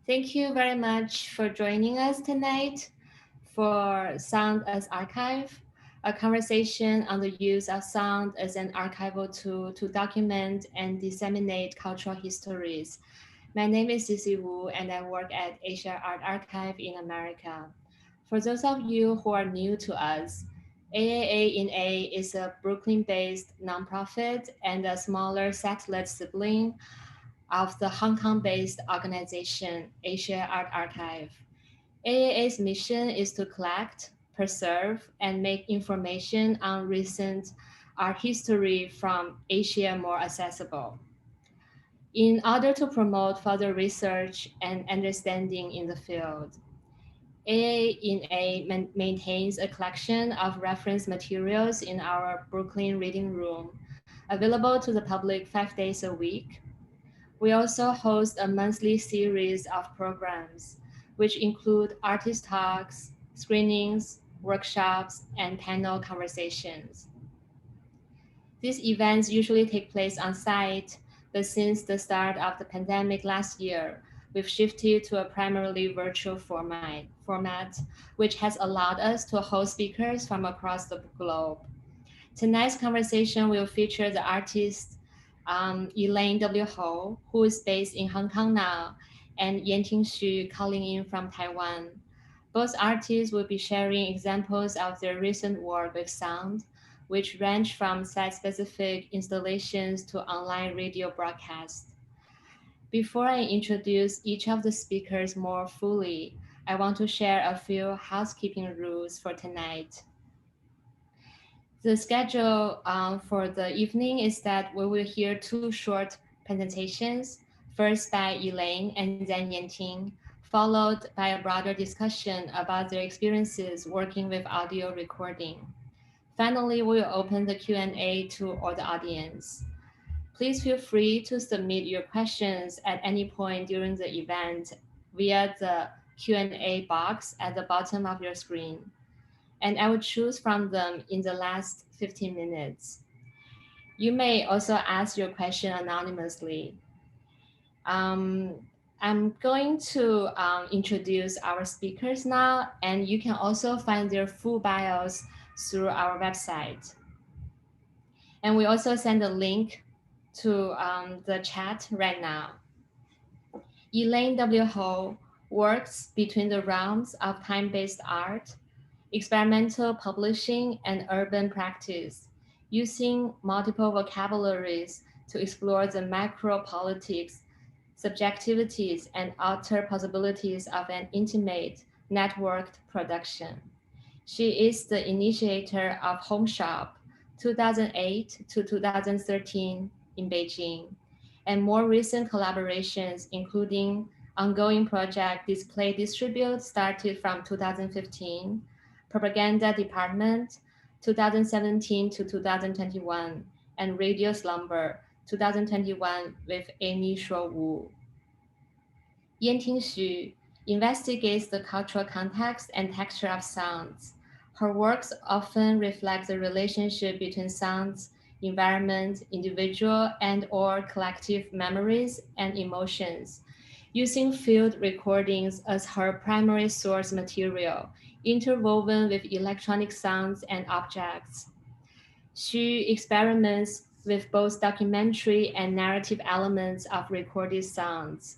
Thank you very much for joining us tonight for Sound as Archive, a conversation on the use of sound as an archival tool to document and disseminate cultural histories. My name is Sisi Wu, and I work at Asia Art Archive in America. For those of you who are new to us, AAA in A is a Brooklyn-based nonprofit and a smaller satellite sibling of the Hong Kong-based organization Asia Art Archive. AAA's mission is to collect, preserve, and make information on recent art history from Asia more accessible. In order to promote further research and understanding in the field, AA in A maintains a collection of reference materials in our Brooklyn Reading Room, available to the public 5 days a week. We also host a monthly series of programs, which include artist talks, screenings, workshops, and panel conversations. These events usually take place on site, but since the start of the pandemic last year, we've shifted to a primarily virtual format, which has allowed us to host speakers from across the globe. Tonight's conversation will feature the artist Elaine W. Ho, who is based in Hong Kong now, and Yenting Hsu calling in from Taiwan. Both artists will be sharing examples of their recent work with sound, which range from site-specific installations to online radio broadcasts. Before I introduce each of the speakers more fully, I want to share a few housekeeping rules for tonight. The schedule for the evening is that we will hear two short presentations, first by Elaine and then Yenting, followed by a broader discussion about their experiences working with audio recording. Finally, we will open the Q&A to all the audience. Please feel free to submit your questions at any point during the event via the Q&A box at the bottom of your screen, and I will choose from them in the last 15 minutes. You may also ask your question anonymously. I'm going to introduce our speakers now, and you can also find their full bios through our website. And we also send a link to the chat right now. Elaine W. Ho works between the realms of time-based art, experimental publishing, and urban practice, using multiple vocabularies to explore the macro politics, subjectivities, and outer possibilities of an intimate, networked production. She is the initiator of Home Shop 2008 to 2013 in Beijing, and more recent collaborations, including ongoing project Display Distribute started from 2015, Propaganda Department 2017 to 2021, and Radio Slumber 2021 with Amy Shuo Wu. Yenting Hsu investigates the cultural context and texture of sounds. Her works often reflect the relationship between sounds, environment, individual and/or collective memories and emotions, using field recordings as her primary source material, interwoven with electronic sounds and objects. She experiments with both documentary and narrative elements of recorded sounds.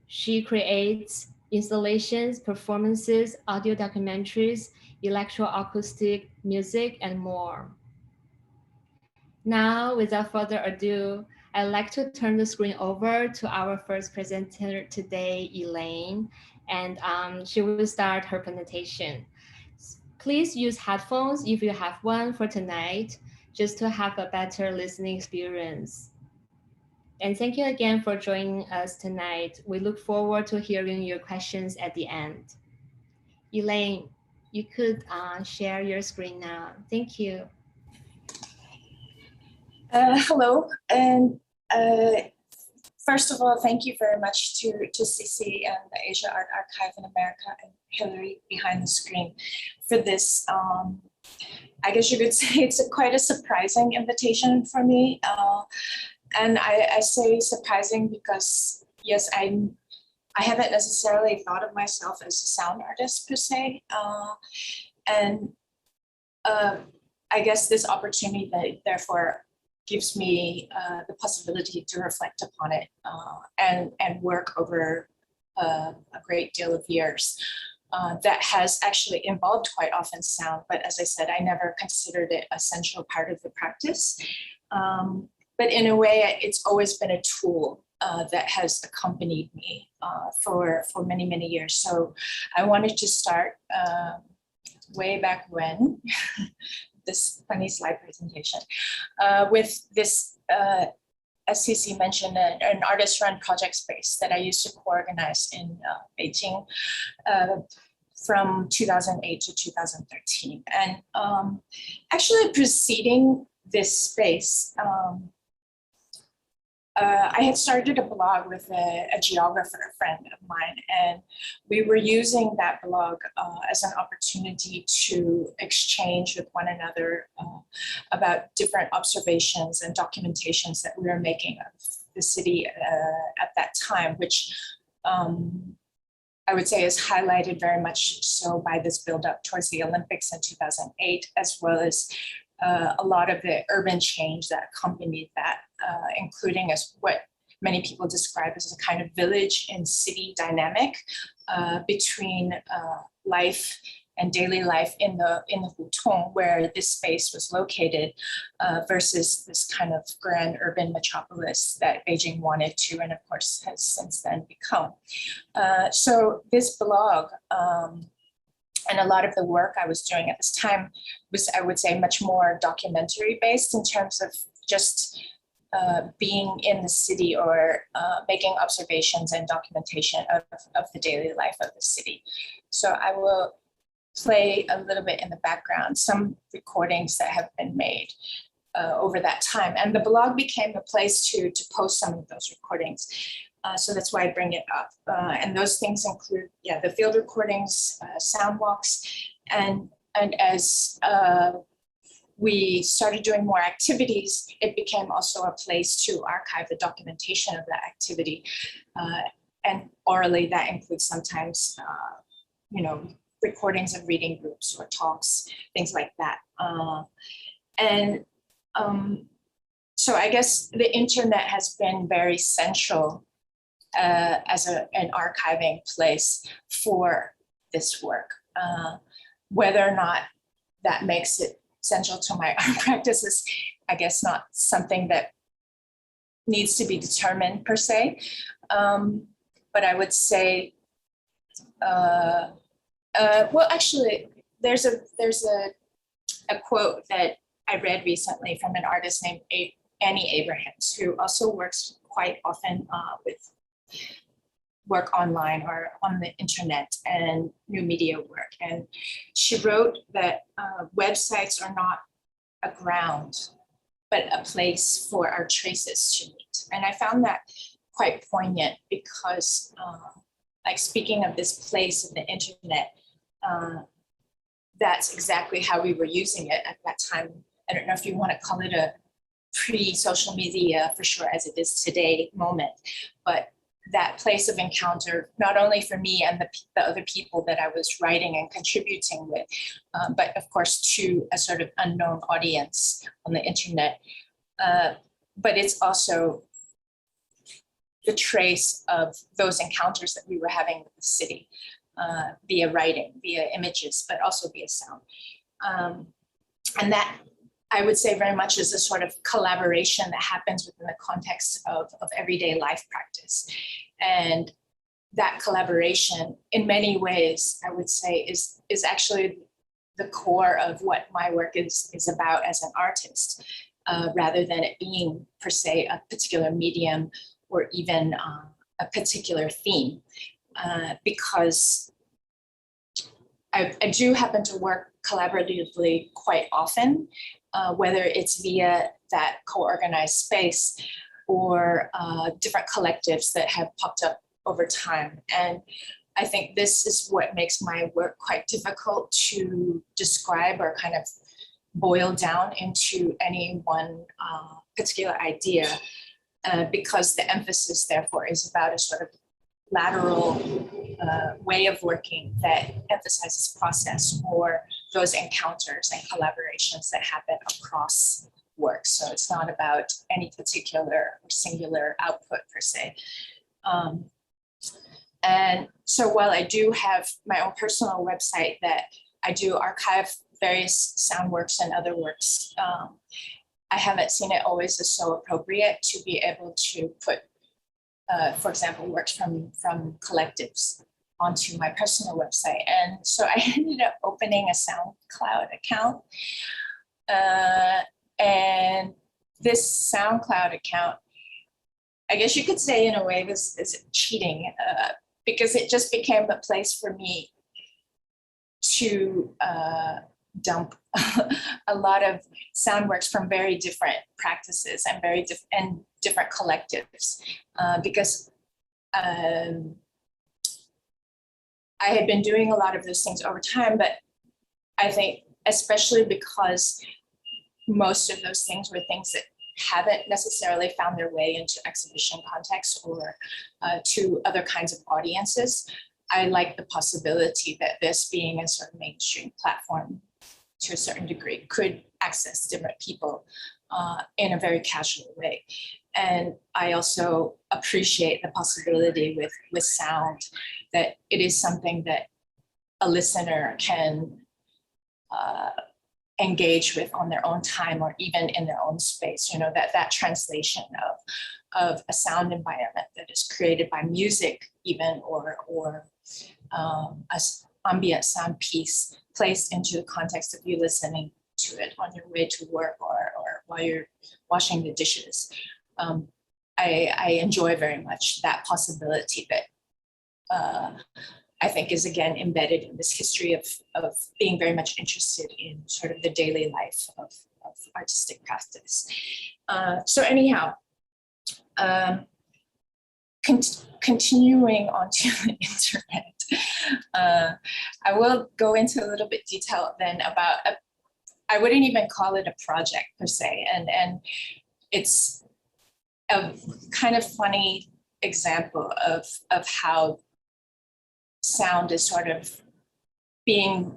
She creates installations, performances, audio documentaries, electroacoustic music, and more. Now, without further ado, I'd like to turn the screen over to our first presenter today, Elaine, and she will start her presentation. Please use headphones if you have one for tonight, just to have a better listening experience. And thank you again for joining us tonight. We look forward to hearing your questions at the end. Elaine, you could share your screen now. Thank you. Hello, and first of all, thank you very much to Sisi and the Asia Art Archive in America and Hillary behind the screen for this. I guess you could say it's quite a surprising invitation for me. And I say surprising because, yes, I I haven't necessarily thought of myself as a sound artist per se. And I guess this opportunity that therefore gives me the possibility to reflect upon it and work over a great deal of years. That has actually involved quite often sound, but as I said, I never considered it a central part of the practice. But in a way, it's always been a tool that has accompanied me for many, many years. So I wanted to start way back when, this funny slide presentation, with this, as Cece mentioned, an artist-run project space that I used to co-organize in Beijing from 2008 to 2013. And actually preceding this space, I had started a blog with a geographer, a friend of mine, and we were using that blog as an opportunity to exchange with one another about different observations and documentations that we were making of the city at that time, which I would say is highlighted very much so by this buildup towards the Olympics in 2008, as well as a lot of the urban change that accompanied that, including as what many people describe as a kind of village and city dynamic between life and daily life in the Hutong, where this space was located, versus this kind of grand urban metropolis that Beijing wanted to, and of course has since then become. So this blog, and a lot of the work I was doing at this time was, I would say, much more documentary based in terms of just being in the city or making observations and documentation of the daily life of the city. So I will play a little bit in the background, some recordings that have been made over that time. And the blog became a place to post some of those recordings. So that's why I bring it up. And those things include, the field recordings, sound walks, and as we started doing more activities, it became also a place to archive the documentation of that activity. And orally, that includes sometimes, recordings of reading groups or talks, things like that. So I guess the internet has been very central as an archiving place for this work. Whether or not that makes it central to my art practice is, I guess, not something that needs to be determined per se. But I would say, well, actually, there's a quote that I read recently from an artist named Annie Abrahams, who also works quite often with work online or on the internet and new media work. And she wrote that websites are not a ground, but a place for our traces to meet. And I found that quite poignant because, like, speaking of this place of the internet, that's exactly how we were using it at that time. I don't know if you want to call it a pre-social media, for sure, as it is today moment, but that place of encounter, not only for me and the other people that I was writing and contributing with, but of course to a sort of unknown audience on the internet. But it's also the trace of those encounters that we were having with the city, via writing, via images, but also via sound. And that, I would say, very much is a sort of collaboration that happens within the context of everyday life practice. And that collaboration, in many ways, I would say, is actually the core of what my work is about as an artist, rather than it being, per se, a particular medium or even a particular theme. Because I do happen to work collaboratively quite often, whether it's via that co-organized space or different collectives that have popped up over time. And I think this is what makes my work quite difficult to describe or kind of boil down into any one particular idea, because the emphasis, therefore, is about a sort of lateral way of working that emphasizes process, or those encounters and collaborations that happen across work. So it's not about any particular or singular output per se. And so while I do have my own personal website that I do archive various sound works and other works, I haven't seen it always as so appropriate to be able to put, for example, works from collectives onto my personal website. And so I ended up opening a SoundCloud account. And this SoundCloud account, I guess you could say in a way is cheating, because it just became a place for me to dump a lot of sound works from very different practices and different collectives, because I had been doing a lot of those things over time, but I think especially because most of those things were things that haven't necessarily found their way into exhibition context or to other kinds of audiences, I like the possibility that this, being a sort of mainstream platform to a certain degree, could access different people in a very casual way. And I also appreciate the possibility with sound that it is something that a listener can engage with on their own time, or even in their own space. You know, that translation of a sound environment that is created by music, even, or a ambient sound piece placed into the context of you listening to it on your way to work, or while you're washing the dishes. I enjoy very much that possibility that I think is again embedded in this history of being very much interested in sort of the daily life of artistic practice. So anyhow, continuing onto the internet, I will go into a little bit detail then about, I wouldn't even call it a project per se, and it's a kind of funny example of how sound is sort of being,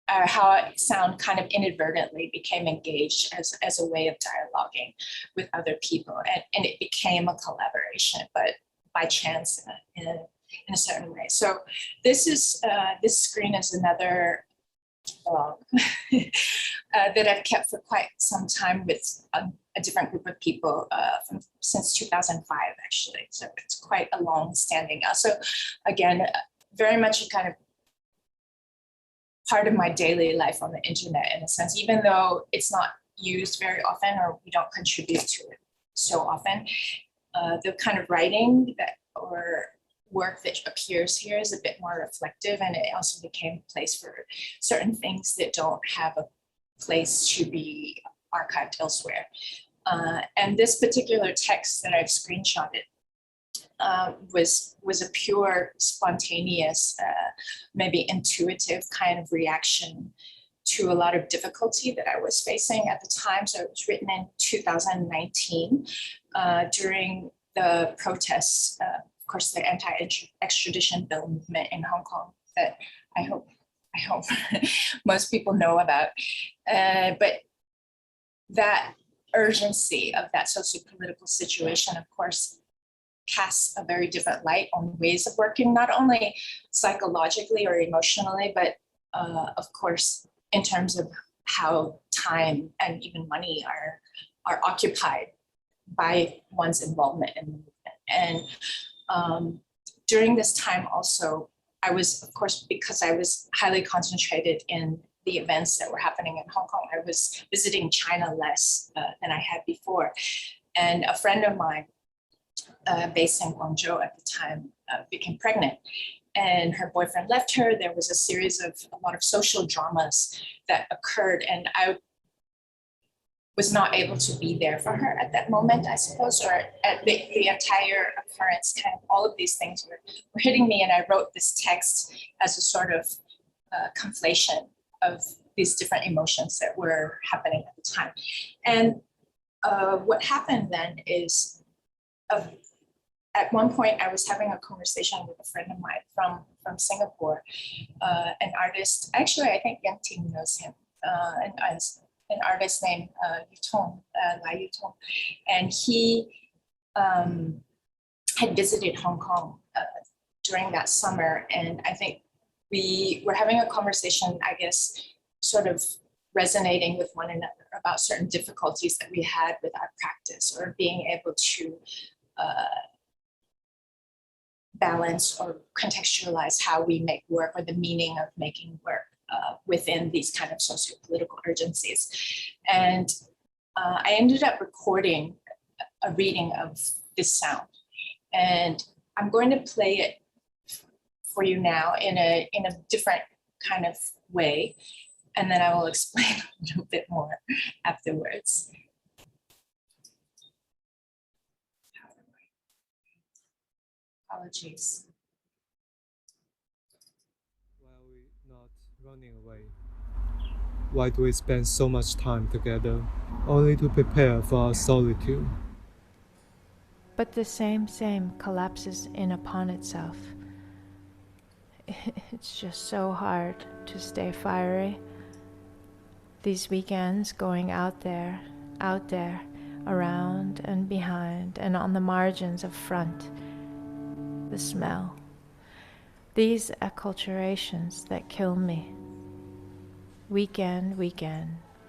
or how sound kind of inadvertently became engaged as a way of dialoguing with other people, and it became a collaboration, but by chance in a certain way. So this is this screen is another blog that I've kept for quite some time with a different group of people since 2005, actually. So it's quite a long standing. So again, very much a kind of part of my daily life on the internet, in a sense, even though it's not used very often, or we don't contribute to it so often. The kind of writing that or work that appears here is a bit more reflective, and it also became a place for certain things that don't have a place to be archived elsewhere. And this particular text that I've screenshotted was a pure, spontaneous, maybe intuitive kind of reaction to a lot of difficulty that I was facing at the time. So it was written in 2019 during the protests, of course, the anti-extradition bill movement in Hong Kong that I hope most people know about. But that urgency of that socio-political situation, of course, casts a very different light on ways of working, not only psychologically or emotionally, but of course, in terms of how time and even money are occupied by one's involvement in the movement. And during this time also, I was, of course, because I was highly concentrated in the events that were happening in Hong Kong, I was visiting China less than I had before. And a friend of mine based in Guangzhou at the time became pregnant, and her boyfriend left her. There was a series of a lot of social dramas that occurred, and I was not able to be there for her at that moment, I suppose, or at the entire occurrence. Kind of all of these things were hitting me, and I wrote this text as a sort of conflation of these different emotions that were happening at the time. And what happened then is at one point I was having a conversation with a friend of mine from Singapore, an artist. Actually, I think Yenting knows him. An artist named Lai Yutong, and he had visited Hong Kong during that summer, and I think we were having a conversation, I guess, sort of resonating with one another about certain difficulties that we had with our practice, or being able to balance or contextualize how we make work, or the meaning of making work within these kind of socio-political urgencies. And I ended up recording a reading of this sound, and I'm going to play it for you now in a different kind of way, and then I will explain a little bit more afterwards. Apologies. Why are we not running away? Why do we spend so much time together, only to prepare for our solitude? But the same collapses in upon itself. It's just so hard to stay fiery. These weekends going out there, around and behind and on the margins of front, the smell. These acculturations that kill me. Weekend,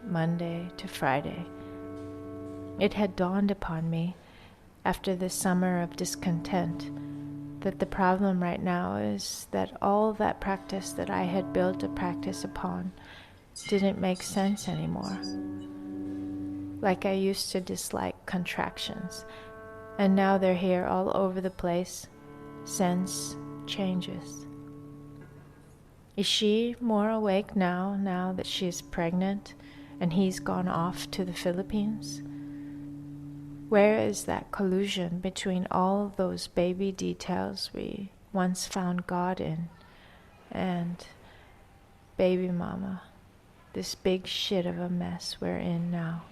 Monday to Friday. It had dawned upon me after this summer of discontent that the problem right now is that all that practice that I had built a practice upon didn't make sense anymore. Like I used to dislike contractions, and now they're here all over the place. Sense changes. Is she more awake now that she's pregnant and he's gone off to the Philippines? Where is that collusion between all those baby details we once found God in and baby mama, this big shit of a mess we're in now?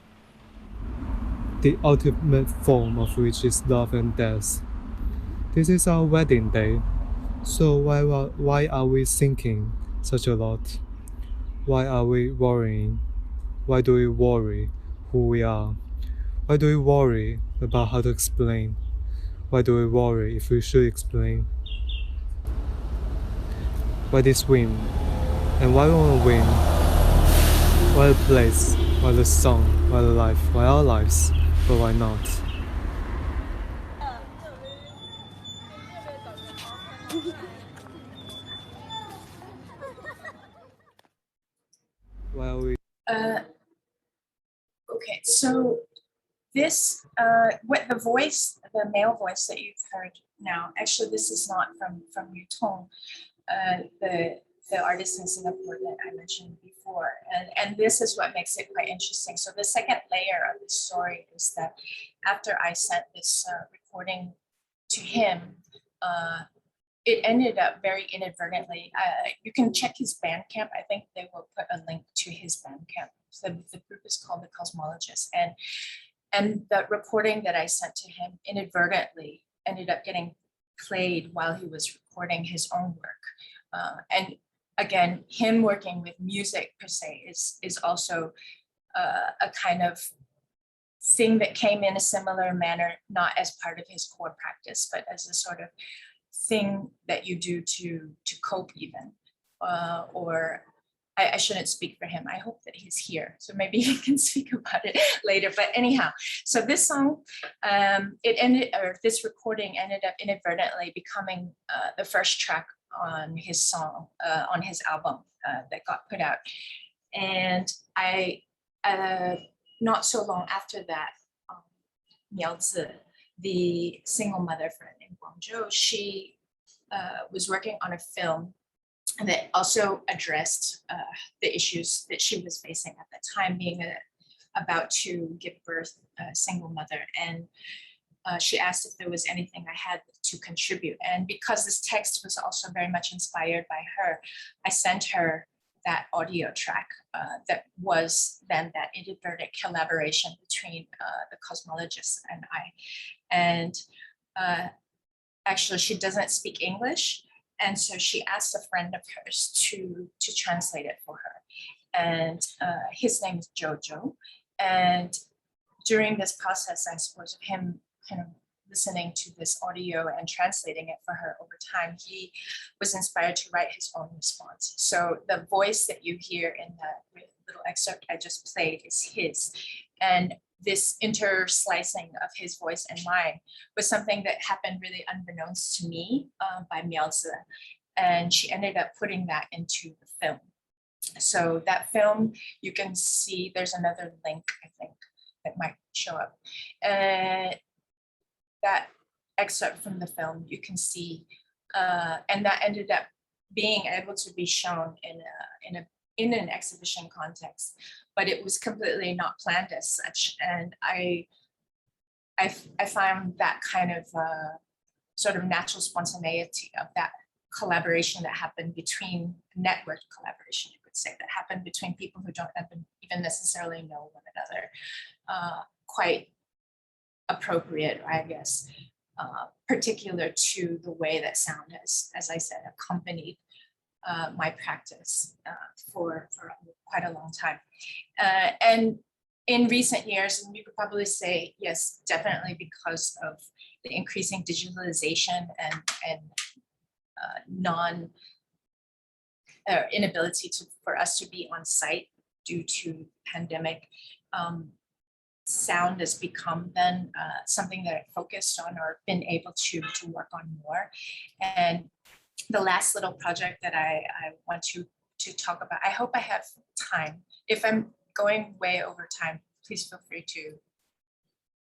The ultimate form of which is love and death. This is our wedding day, so why are we thinking such a lot? Why are we worrying? Why do we worry who we are? Why do we worry about how to explain? Why do we worry if we should explain? Why this whim? And why we want to win? Why the place? Why the song? Why the life? Why our lives? But why not? Why are we? Okay, so this, the male voice that you've heard now, actually this is not from Yutong, the artist in Singapore that I mentioned before. And this is what makes it quite interesting. So the second layer of the story is that after I sent this recording to him, it ended up very inadvertently. You can check his Bandcamp. I think they will put a link to his Bandcamp. So the group is called The Cosmologist. And the recording that I sent to him inadvertently ended up getting played while he was recording his own work. And again, him working with music per se is also a kind of thing that came in a similar manner, not as part of his core practice, but as a sort of thing that you do to cope even, or I shouldn't speak for him. I hope that he's here, so maybe he can speak about it later. But anyhow, so this song, this recording ended up inadvertently becoming the first track on his song, on his album that got put out. And I, not so long after that, Miao Zi, the single mother friend in Guangzhou, she was working on a film that also addressed the issues that she was facing at the time, being about to give birth, a single mother. And she asked if there was anything I had to contribute. And because this text was also very much inspired by her, I sent her that audio track that was then that inadvertent collaboration between the cosmologist and I. And actually, she doesn't speak English. And so she asked a friend of hers to translate it for her. And his name is Jojo. And during this process, I suppose, of him kind of listening to this audio and translating it for her over time, he was inspired to write his own response. So the voice that you hear in that little excerpt I just played is his. And this interslicing of his voice and mine was something that happened really unbeknownst to me by Miaozi. And she ended up putting that into the film. So that film, you can see, there's another link, I think, that might show up. That excerpt from the film, you can see, and that ended up being able to be shown in an exhibition context, but it was completely not planned as such. And I found that kind of sort of natural spontaneity of that collaboration that happened between, network collaboration, you could say, that happened between people who don't even necessarily know one another, quite appropriate, I guess, particular to the way that sound has, as I said, accompanied my practice for quite a long time. And in recent years, and you could probably say, yes, definitely because of the increasing digitalization and inability for us to be on site due to pandemic, sound has become then something that I focused on or been able to work on more. And the last little project that I want to talk about, I hope I have time. If I'm going way over time, please feel free to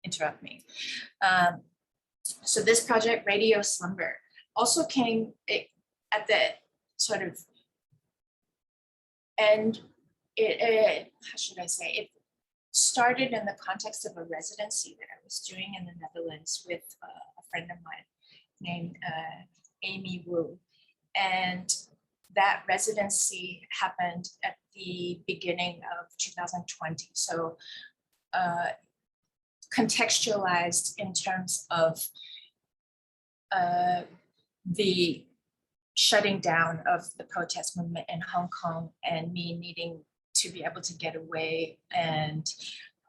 interrupt me. So this project, Radio Slumber, also came at the sort of end, how should I say, it started in the context of a residency that I was doing in the Netherlands with a friend of mine named Amy Wu. And that residency happened at the beginning of 2020. So contextualized in terms of the shutting down of the protest movement in Hong Kong and me needing to be able to get away, and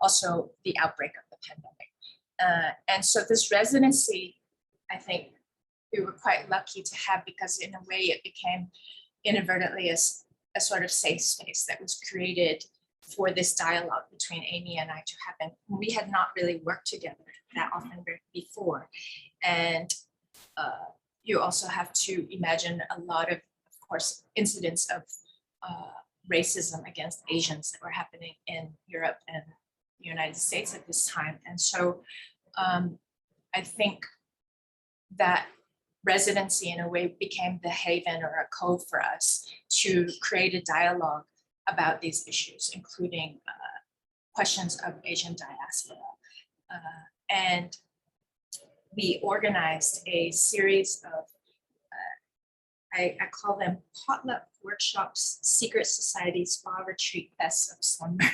also the outbreak of the pandemic. And so this residency, I think we were quite lucky to have, because in a way it became inadvertently a sort of safe space that was created for this dialogue between Amy and I to happen. We had not really worked together that often before. And you also have to imagine a lot of course, incidents of racism against Asians that were happening in Europe and the United States at this time. And so I think that residency in a way became the haven or a code for us to create a dialogue about these issues, including questions of Asian diaspora. And we organized a series of, I call them potluck workshops, secret society, spa retreat, fests of slumber.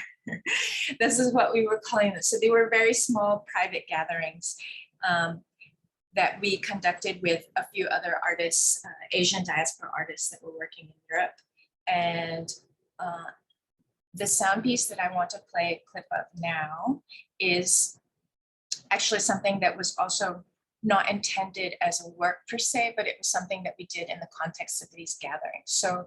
This is what we were calling them. So they were very small private gatherings that we conducted with a few other artists, Asian diaspora artists that were working in Europe. And the sound piece that I want to play a clip of now is actually something that was also not intended as a work per se, but it was something that we did in the context of these gatherings. So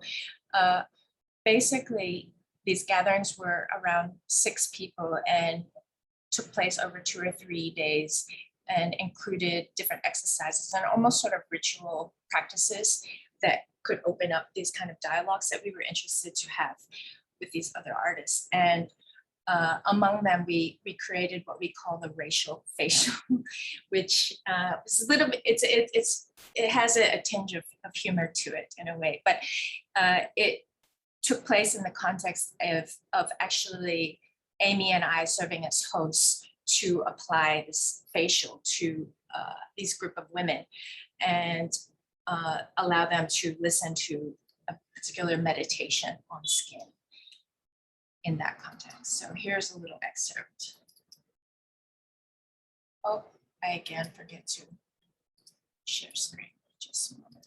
basically, these gatherings were around 6 people and took place over 2 or 3 days and included different exercises and almost sort of ritual practices that could open up these kind of dialogues that we were interested to have with these other artists. And among them, we created what we call the racial facial, which is a little bit, it has a tinge of humor to it in a way, but it took place in the context of actually Amy and I serving as hosts to apply this facial to these group of women and allow them to listen to a particular meditation on skin in that context. So here's a little excerpt. Oh, I again forget to share screen just a moment.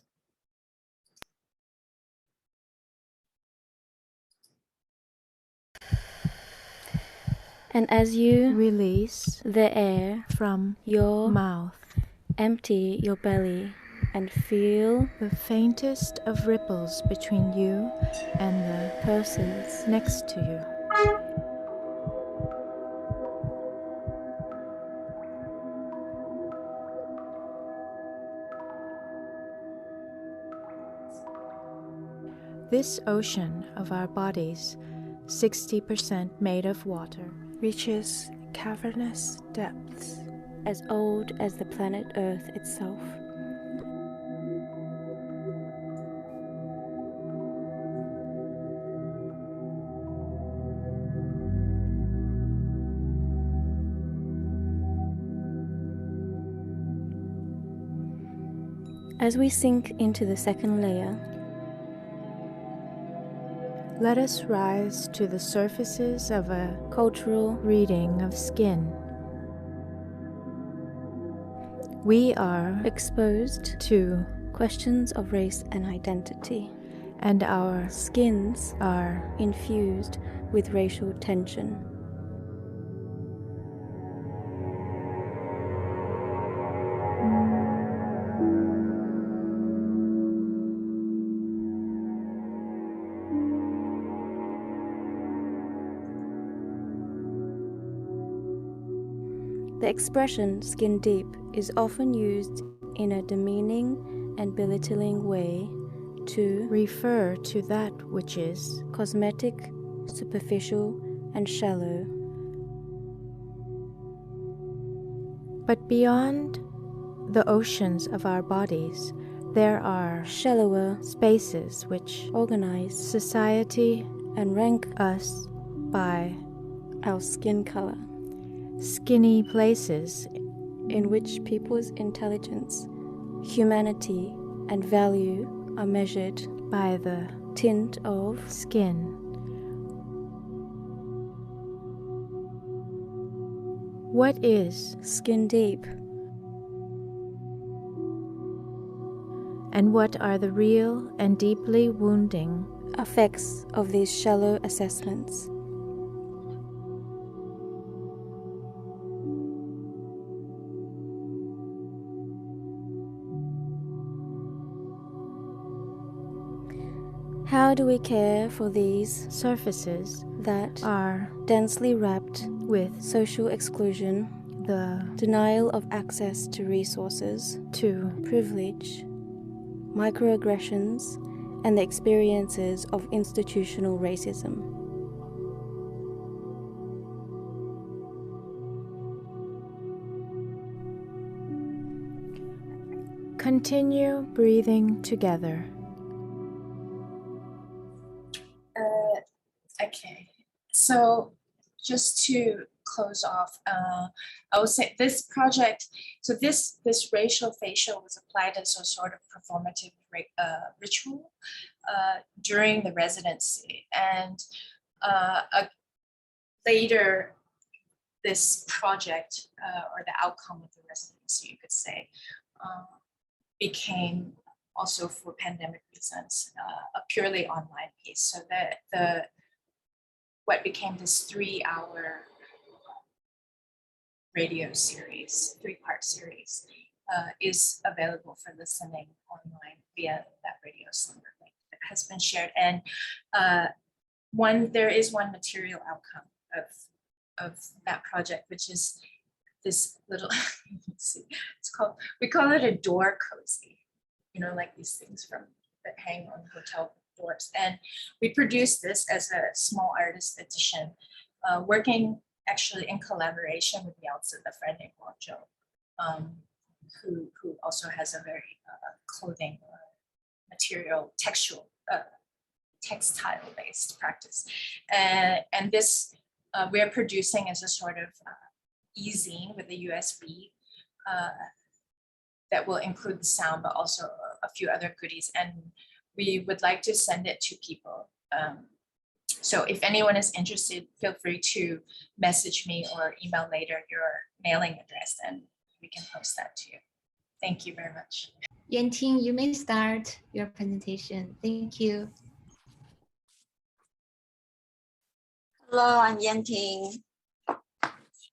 And as you Release the air from your mouth empty your belly and feel the faintest of ripples between you and the persons next to you. This ocean of our bodies, 60% made of water, reaches cavernous depths. as old as the planet Earth itself. As we sink into the second layer, Let us rise to the surfaces of a cultural reading of skin. We are exposed to, questions of race and identity, and our skins are infused with racial tension. The expression skin deep is often used in a demeaning and belittling way to refer to that which is cosmetic, superficial, and shallow. but beyond the oceans of our bodies. There are Shallower spaces which organize society and rank us by our skin color, skinny places in which people's intelligence, humanity, and value are measured by the tint of skin. What is skin deep, and what are the real and deeply wounding effects of these shallow assessments? How do we care for these surfaces that are densely wrapped with social exclusion, the denial of access to resources, to privilege, microaggressions, and the experiences of institutional racism? continue breathing together? Okay, so just to close off, I would say this project, so this racial facial was applied as a sort of performative ritual during the residency, and later this project or the outcome of the residency, you could say, became also for pandemic reasons a purely online piece. So that what became this 3-hour radio series, 3-part series, is available for listening online via that radio summer link that has been shared. And there is one material outcome of that project, which is this little, we call it a door cozy, like these things that hang on hotel doors. And we produced this as a small artist edition, working actually in collaboration with Yao-Zi, a friend in Guangzhou, who also has a very clothing material, textile-based practice. And this we are producing as a sort of e-zine with a USB that will include the sound, but also a few other goodies. And we would like to send it to people. So if anyone is interested, feel free to message me or email later your mailing address, and we can post that to you. Thank you very much. Yenting, you may start your presentation. Thank you. Hello, I'm Yenting.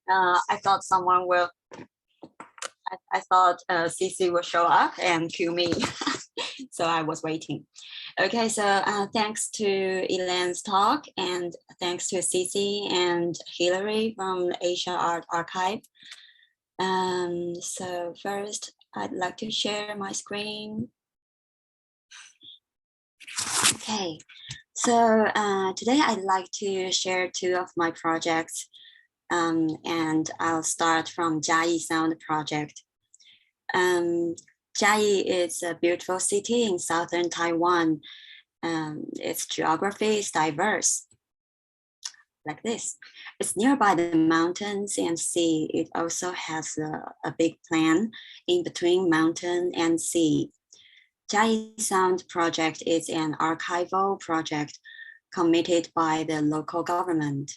I thought someone will. I thought Cici will show up and cue me, so I was waiting. Okay, so thanks to Elaine's talk, and thanks to Cici and Hilary from Asia Art Archive. So first, I'd like to share my screen. Okay, so today I'd like to share two of my projects, and I'll start from Jiayi Sound Project. Jiayi is a beautiful city in southern Taiwan. Its geography is diverse, like this. It's nearby the mountains and sea. It also has a big plain in between mountain and sea. Jiayi Sound Project is an archival project committed by the local government.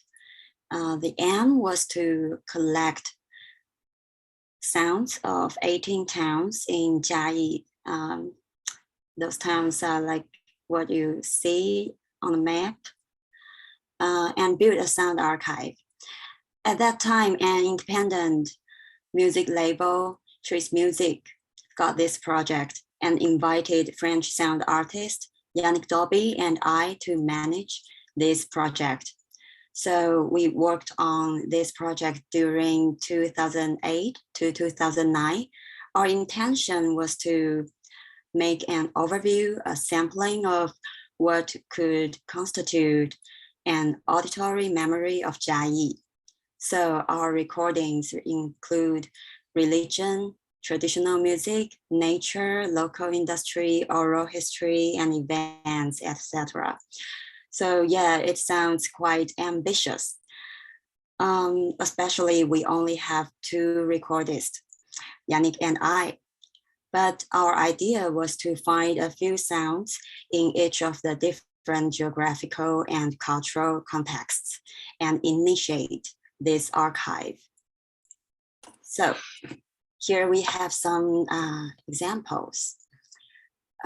The aim was to collect sounds of 18 towns in Jiayi. Those towns are like what you see on the map, and build a sound archive. At that time, an independent music label, Trace Music, got this project and invited French sound artist Yannick W and I to manage this project. So we worked on this project during 2008 to 2009. Our intention was to make an overview, a sampling of what could constitute an auditory memory of Jiayi. So our recordings include religion, traditional music, nature, local industry, oral history, and events, etc. So yeah, it sounds quite ambitious. Especially we only have two recordists, Yannick and I. But our idea was to find a few sounds in each of the different geographical and cultural contexts and initiate this archive. So here we have some examples.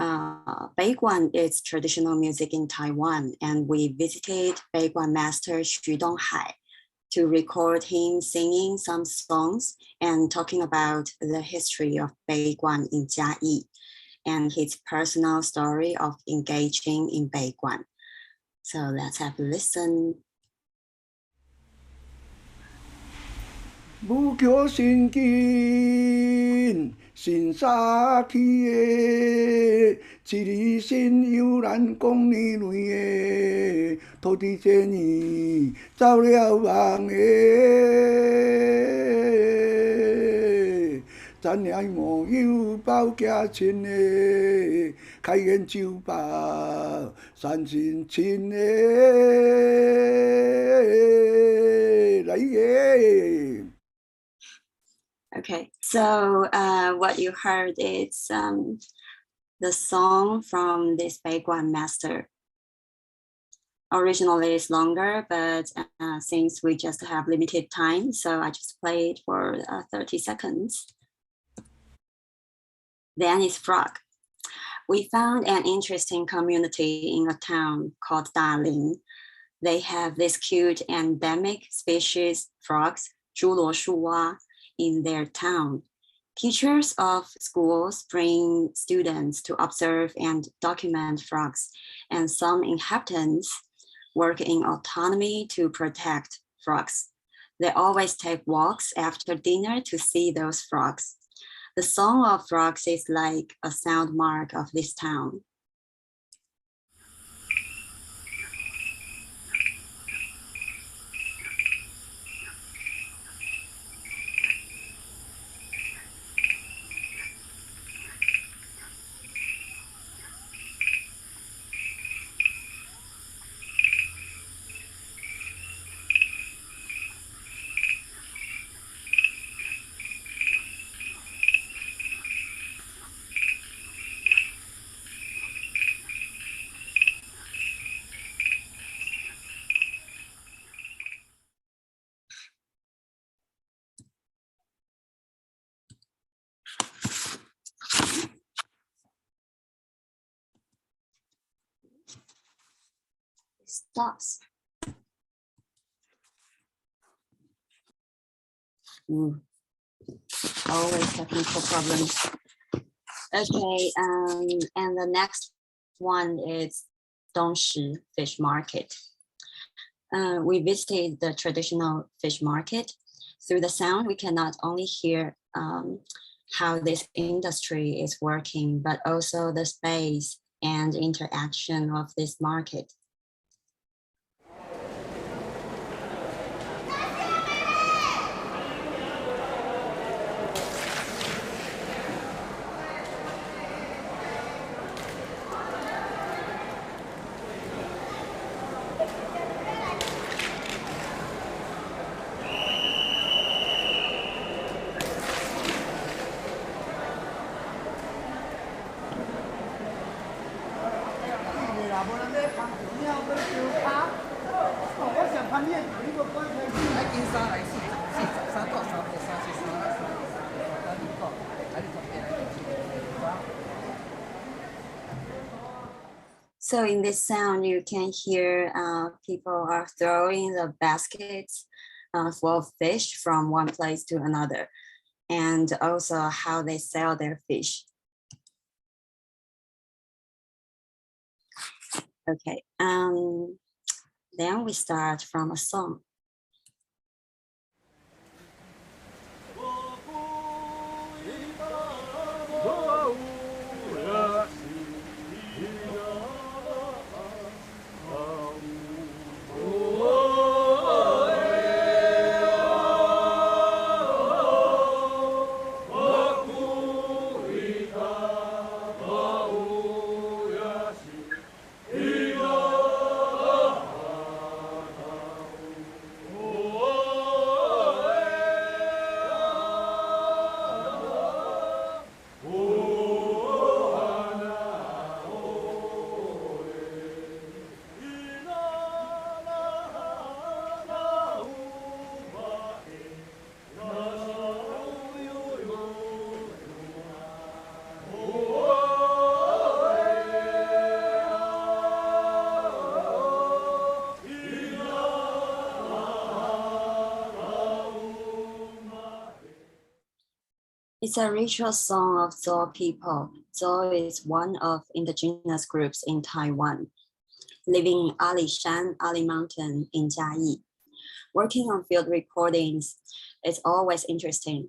Beiguan is traditional music in Taiwan, and we visited Beiguan master Xu Donghai to record him singing some songs and talking about the history of Beiguan in Jiayi and his personal story of engaging in Beiguan. So let's have a listen. 武桥新建，新沙起的，一日新游咱讲年内的，土地这年走了人的，咱俩无有包家亲的，开眼酒吧，三亲亲的，来耶！ Okay, so what you heard is the song from this Beiguan master. Originally it's longer, but since we just have limited time, so I just played for 30 seconds. Then it's frog. We found an interesting community in a town called Daling. They have this cute endemic species frogs, 侏罗树蛙, in their town. Teachers of schools bring students to observe and document frogs, and some inhabitants work in autonomy to protect frogs. They always take walks after dinner to see those frogs. The song of frogs is like a sound mark of this town. stops. Always technical problems. Okay, and the next one is Dongshi Fish Market. We visited the traditional fish market. Through the sound, we can not only hear how this industry is working, but also the space and interaction of this market. So in this sound, you can hear people are throwing the baskets full of fish from one place to another, and also how they sell their fish. Okay, then we start from a song. It's a ritual song of Zhou people. Zhou is one of indigenous groups in Taiwan, living in Alishan, Ali Mountain in Jiayi. Working on field recordings is always interesting.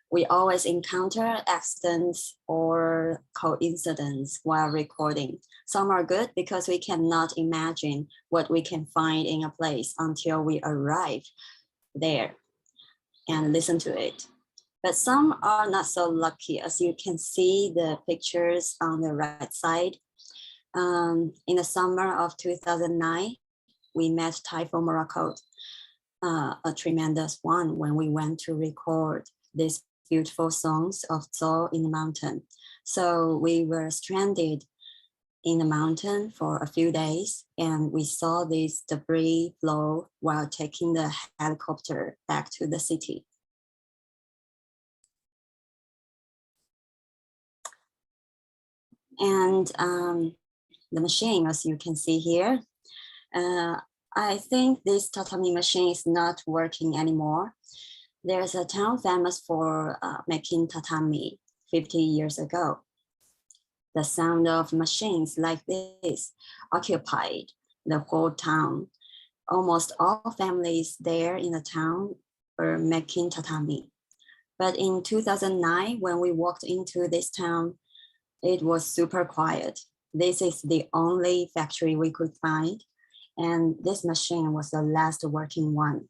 We always encounter accidents or coincidence while recording. Some are good because we cannot imagine what we can find in a place until we arrive there and listen to it. But some are not so lucky, as you can see the pictures on the right side. In the summer of 2009, we met Typhoon Morocco, a tremendous one, when we went to record these beautiful songs of Zhou in the mountain. So we were stranded in the mountain for a few days, and we saw this debris flow while taking the helicopter back to the city. And the machine, as you can see here, I think this tatami machine is not working anymore. There's a town famous for making tatami 50 years ago. The sound of machines like this occupied the whole town. Almost all families there in the town were making tatami. But in 2009, when we walked into this town, it was super quiet. This is the only factory we could find, and this machine was the last working one.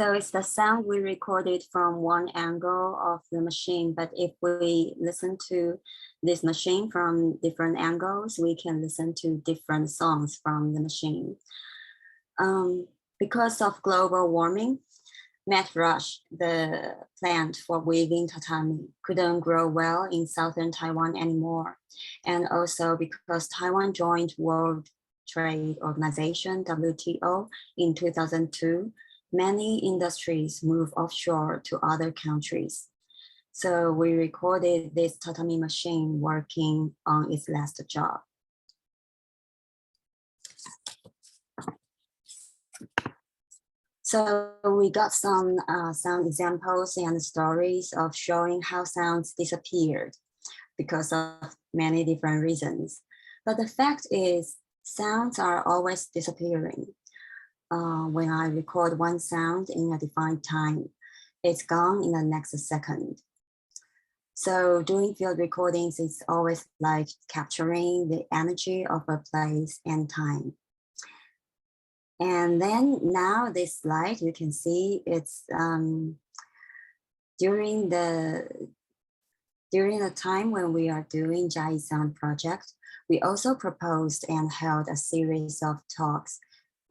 So it's the sound we recorded from one angle of the machine, but if we listen to this machine from different angles, we can listen to different songs from the machine. Because of global warming, mat rush, the plant for weaving tatami, couldn't grow well in southern Taiwan anymore. And also because Taiwan joined World Trade Organization, WTO, in 2002, many industries moved offshore to other countries. So we recorded this tatami machine working on its last job. So we got some sound examples and stories of showing how sounds disappeared because of many different reasons. But the fact is, sounds are always disappearing. When I record one sound in a defined time, it's gone in the next second. So doing field recordings is always like capturing the energy of a place and time. And then now this slide, you can see it's during the time when we are doing Jai Sound project, we also proposed and held a series of talks,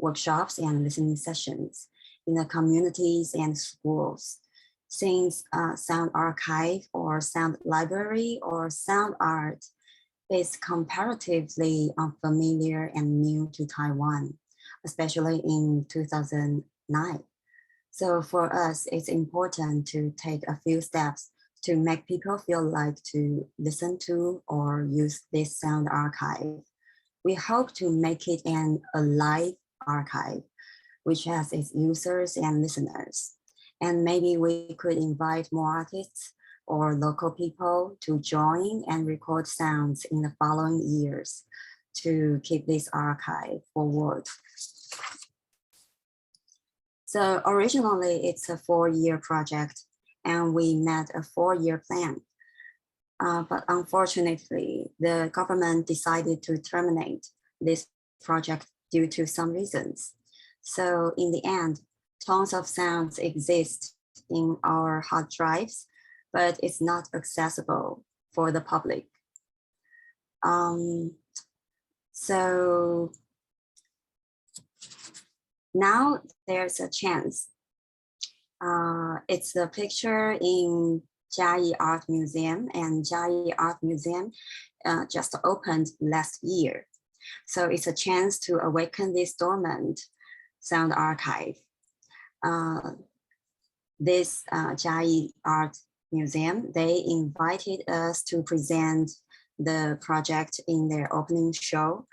workshops, and listening sessions in the communities and schools. Since sound archive or sound library or sound art is comparatively unfamiliar and new to Taiwan, especially in 2009. So for us, it's important to take a few steps to make people feel like to listen to or use this sound archive. We hope to make it an alive archive, which has its users and listeners. And maybe we could invite more artists or local people to join and record sounds in the following years to keep this archive forward. So originally it's a 4-year project and we met a 4-year plan. But unfortunately, the government decided to terminate this project due to some reasons. So in the end, tons of sounds exist in our hard drives, but it's not accessible for the public. So now there's a chance. It's a picture in Jiayi Art Museum, and Jiayi Art Museum just opened last year. So it's a chance to awaken this dormant sound archive. This Jiayi Art Museum, they invited us to present the project in their opening show.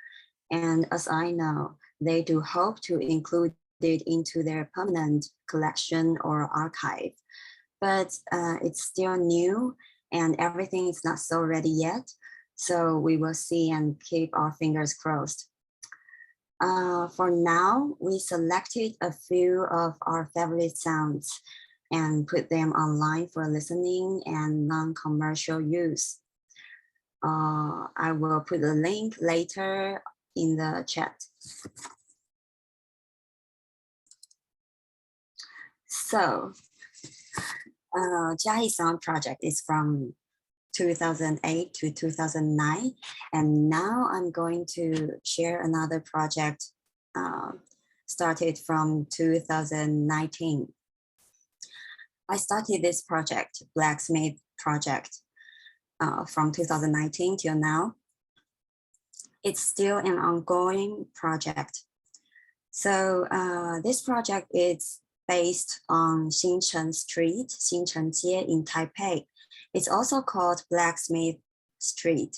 And as I know, they do hope to include it into their permanent collection or archive. But it's still new and everything is not so ready yet. So we will see and keep our fingers crossed. For now, we selected a few of our favorite sounds and put them online for listening and non-commercial use. I will put a link later in the chat. So, Jiayi Sound project is from 2008 to 2009, and now I'm going to share another project started from 2019. I started this project, Blacksmith project, from 2019 till now. It's still an ongoing project. So this project is based on Xinchen Street, Xinchen Jie in Taipei. It's also called Blacksmith Street.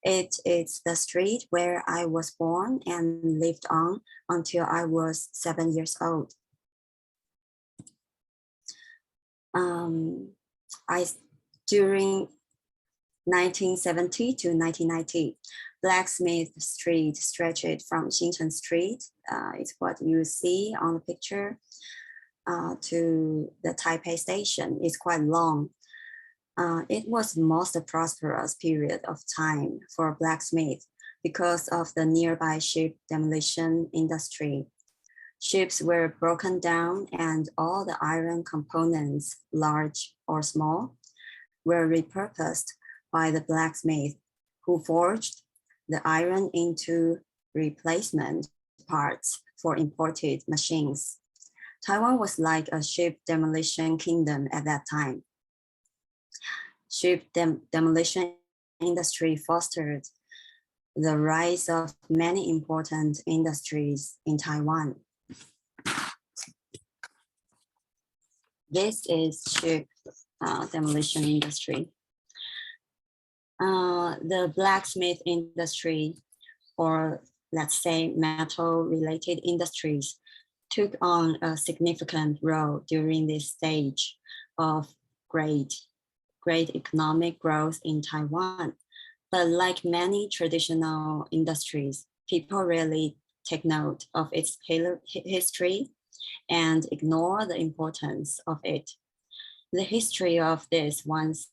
It is the street where I was born and lived on until I was 7 years old. During 1970 to 1990, Blacksmith Street stretched from Xinchen Street, it's what you see on the picture, to the Taipei station. It's quite long. It was the most prosperous period of time for blacksmith because of the nearby ship demolition industry. Ships were broken down and all the iron components, large or small, were repurposed by the blacksmith who forged the iron into replacement parts for imported machines. Taiwan was like a ship demolition kingdom at that time. Ship demolition industry fostered the rise of many important industries in Taiwan. This is ship demolition industry. The blacksmith industry, or let's say metal-related industries, took on a significant role during this stage of great economic growth in Taiwan. But like many traditional industries, people really take note of its history and ignore the importance of it. The history of this once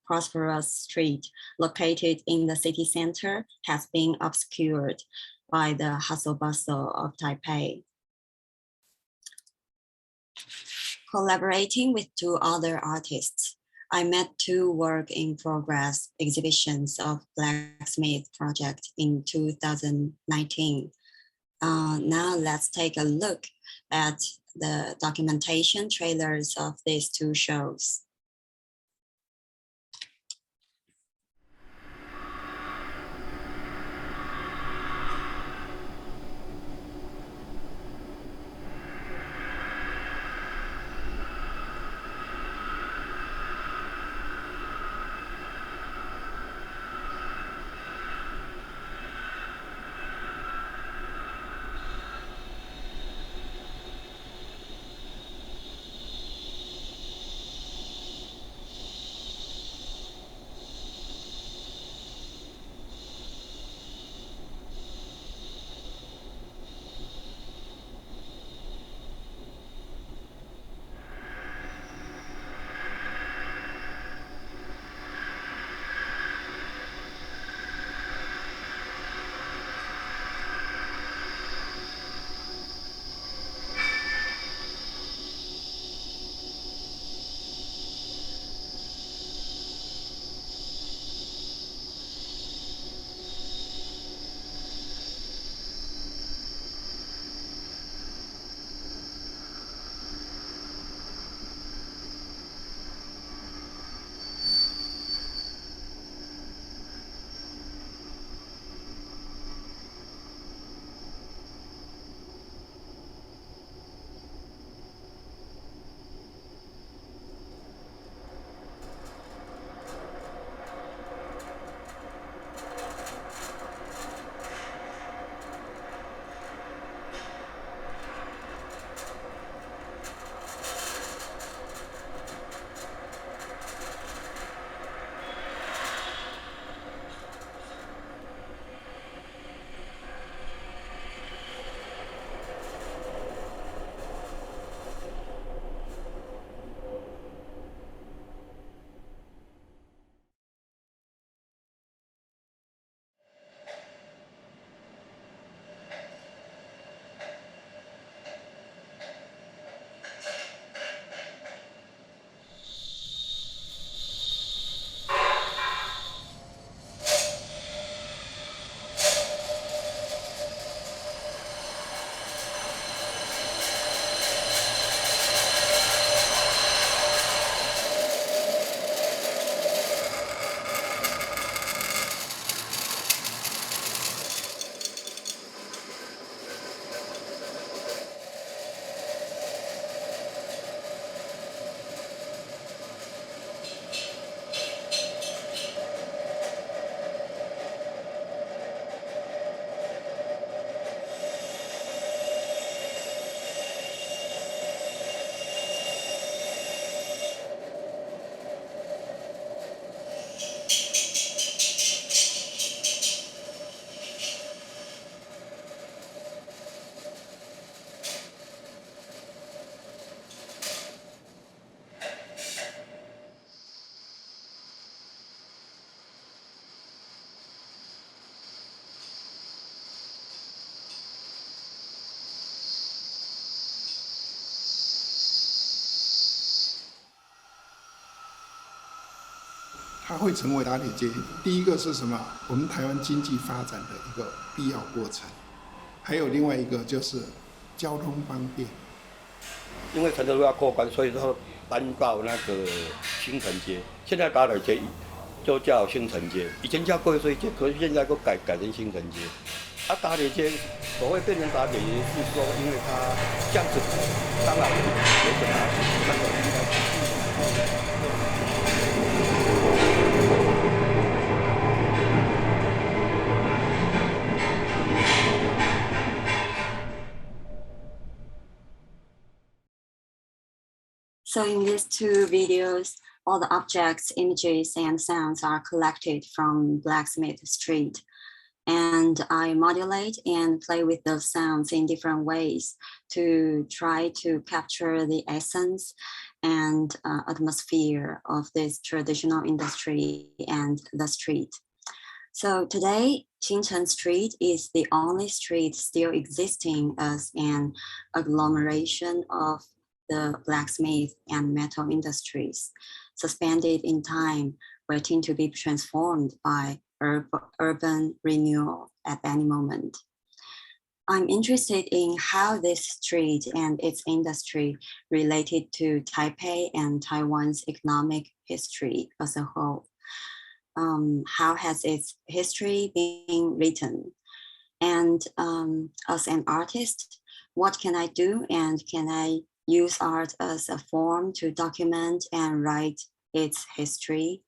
prosperous street located in the city center has been obscured by the hustle bustle of Taipei. Collaborating with two other artists, I met two work-in-progress exhibitions of blacksmith project in 2019. Now let's take a look at the documentation trailers of these two shows. 它会成为打铁街。第一个是什么？我们台湾经济发展的一个必要过程，还有另外一个就是交通方便。因为承德路要扩宽，所以说搬到那个新城街，现在打铁街就叫新城街，以前叫贵水街，可是现在都改成新城街。打铁街所谓变成打铁街，是说因为它这样子，当然有个打铁那个应该。So in these two videos, all the objects, images, and sounds are collected from Blacksmith Street. And I modulate and play with those sounds in different ways to try to capture the essence and atmosphere of this traditional industry and the street. So today, Xinchen Street is the only street still existing as an agglomeration of the blacksmith and metal industries, suspended in time, waiting to be transformed by urban renewal at any moment. I'm interested in how this street and its industry related to Taipei and Taiwan's economic history as a whole. How has its history been written? And as an artist, what can I do, and can I use art as a form to document and write its history?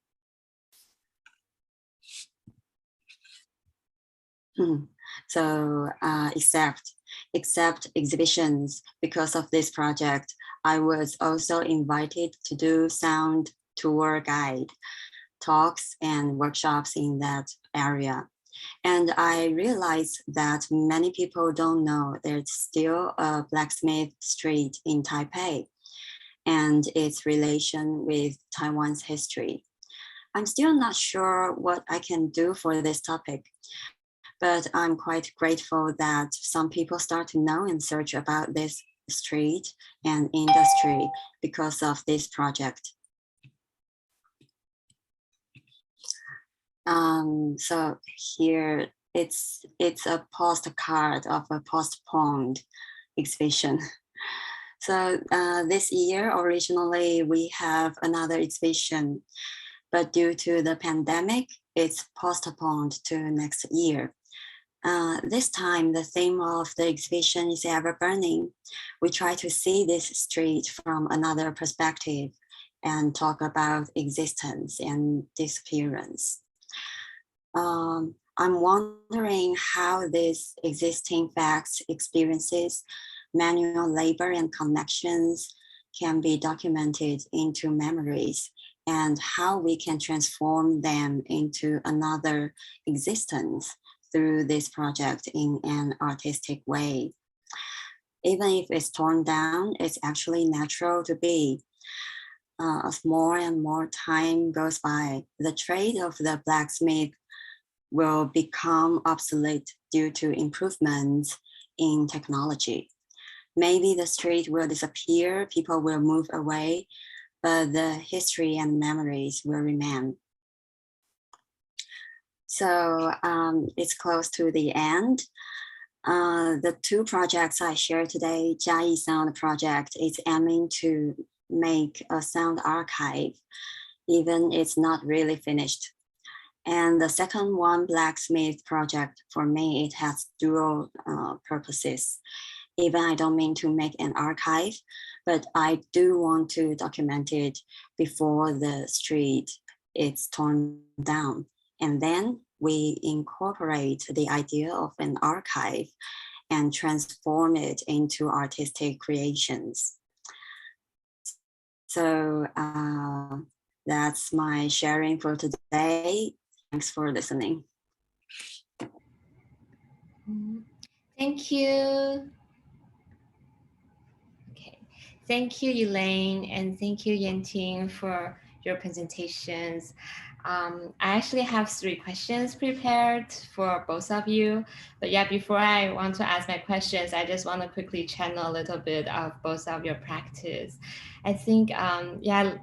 So except exhibitions, because of this project, I was also invited to do sound tour guide talks and workshops in that area. And I realized that many people don't know there's still a blacksmith street in Taipei and its relation with Taiwan's history. I'm still not sure what I can do for this topic, but I'm quite grateful that some people start to know and search about this street and industry because of this project. So here it's a postcard of a postponed exhibition. So this year, originally we have another exhibition, but due to the pandemic, it's postponed to next year. This time, the theme of the exhibition is ever burning. We try to see this street from another perspective and talk about existence and disappearance. I'm wondering how these existing facts, experiences, manual labor, and connections can be documented into memories, and how we can transform them into another existence through this project in an artistic way. Even if it's torn down, it's actually natural to be. As more and more time goes by, the trade of the blacksmith will become obsolete due to improvements in technology. Maybe the street will disappear, people will move away, but the history and memories will remain. So it's close to the end. The two projects I share today, Jiayi Sound Project, is aiming to make a sound archive, even it's not really finished. And the second one, Blacksmith Project, for me, it has dual purposes. Even I don't mean to make an archive, but I do want to document it before the street is torn down. And then we incorporate the idea of an archive and transform it into artistic creations. So that's my sharing for today. Thanks for listening. Thank you. Okay, thank you, Elaine, and thank you, Yenting, for your presentations. I actually have 3 questions prepared for both of you. But yeah, before I want to ask my questions, I just want to quickly channel a little bit of both of your practice. I think, yeah,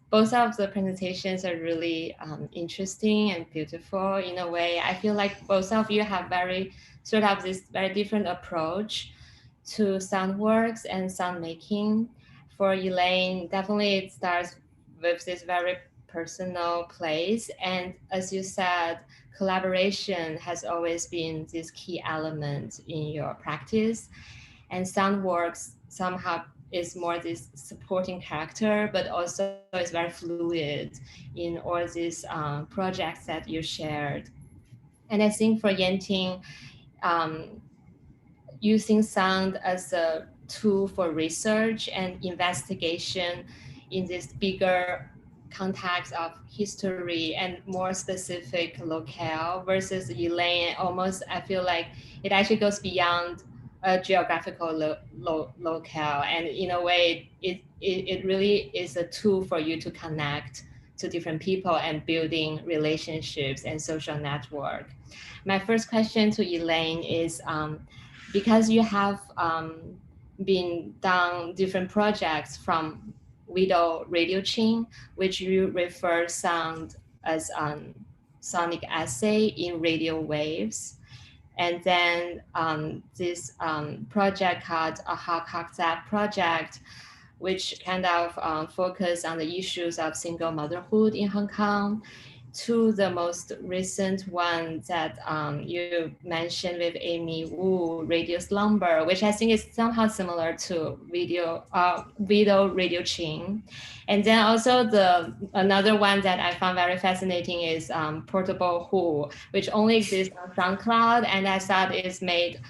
both of the presentations are really interesting and beautiful in a way. I feel like both of you have very sort of this very different approach to sound works and sound making. For Elaine, definitely it starts with this very personal place. And as you said, collaboration has always been this key element in your practice. And Soundworks somehow is more this supporting character, but also is very fluid in all these projects that you shared. And I think for Yenting, um, using sound as a tool for research and investigation in this bigger context of history and more specific locale versus Elaine, almost I feel like it actually goes beyond a geographical locale, and in a way it really is a tool for you to connect to different people and building relationships and social network. My first question to Elaine is, because you have been done different projects from Widow Radio Chain, which you refer sound as sonic essay in radio waves. And then this project called a Hakakzap project, which kind of focus on the issues of single motherhood in Hong Kong, to the most recent one that you mentioned with Amy Wu, Radio Slumber, which I think is somehow similar to Widow Radio Chain. And then also another one that I found very fascinating is Portable Who, which only exists on SoundCloud, and I thought is made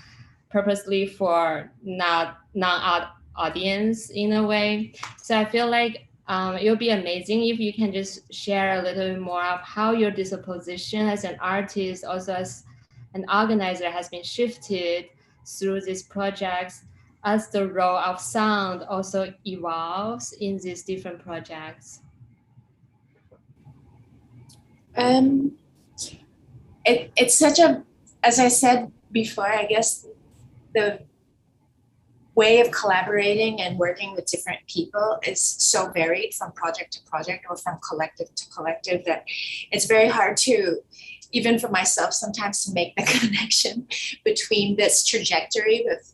purposely for non-audience in a way. So I feel like it would be amazing if you can just share a little bit more of how your disposition as an artist, also as an organizer, has been shifted through these projects as the role of sound also evolves in these different projects. It's such a, as I said before, I guess the way of collaborating and working with different people is so varied from project to project or from collective to collective that it's very hard to, even for myself sometimes, to make the connection between this trajectory with,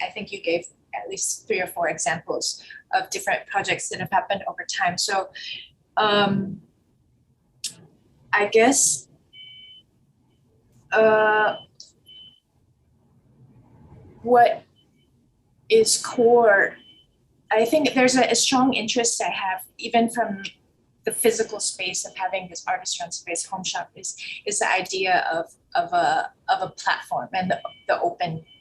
I think you gave at least 3 or 4 examples of different projects that have happened over time. So I guess what is core, I think there's a strong interest I have, even from the physical space of having this artist run space home shop, is the idea of a platform and the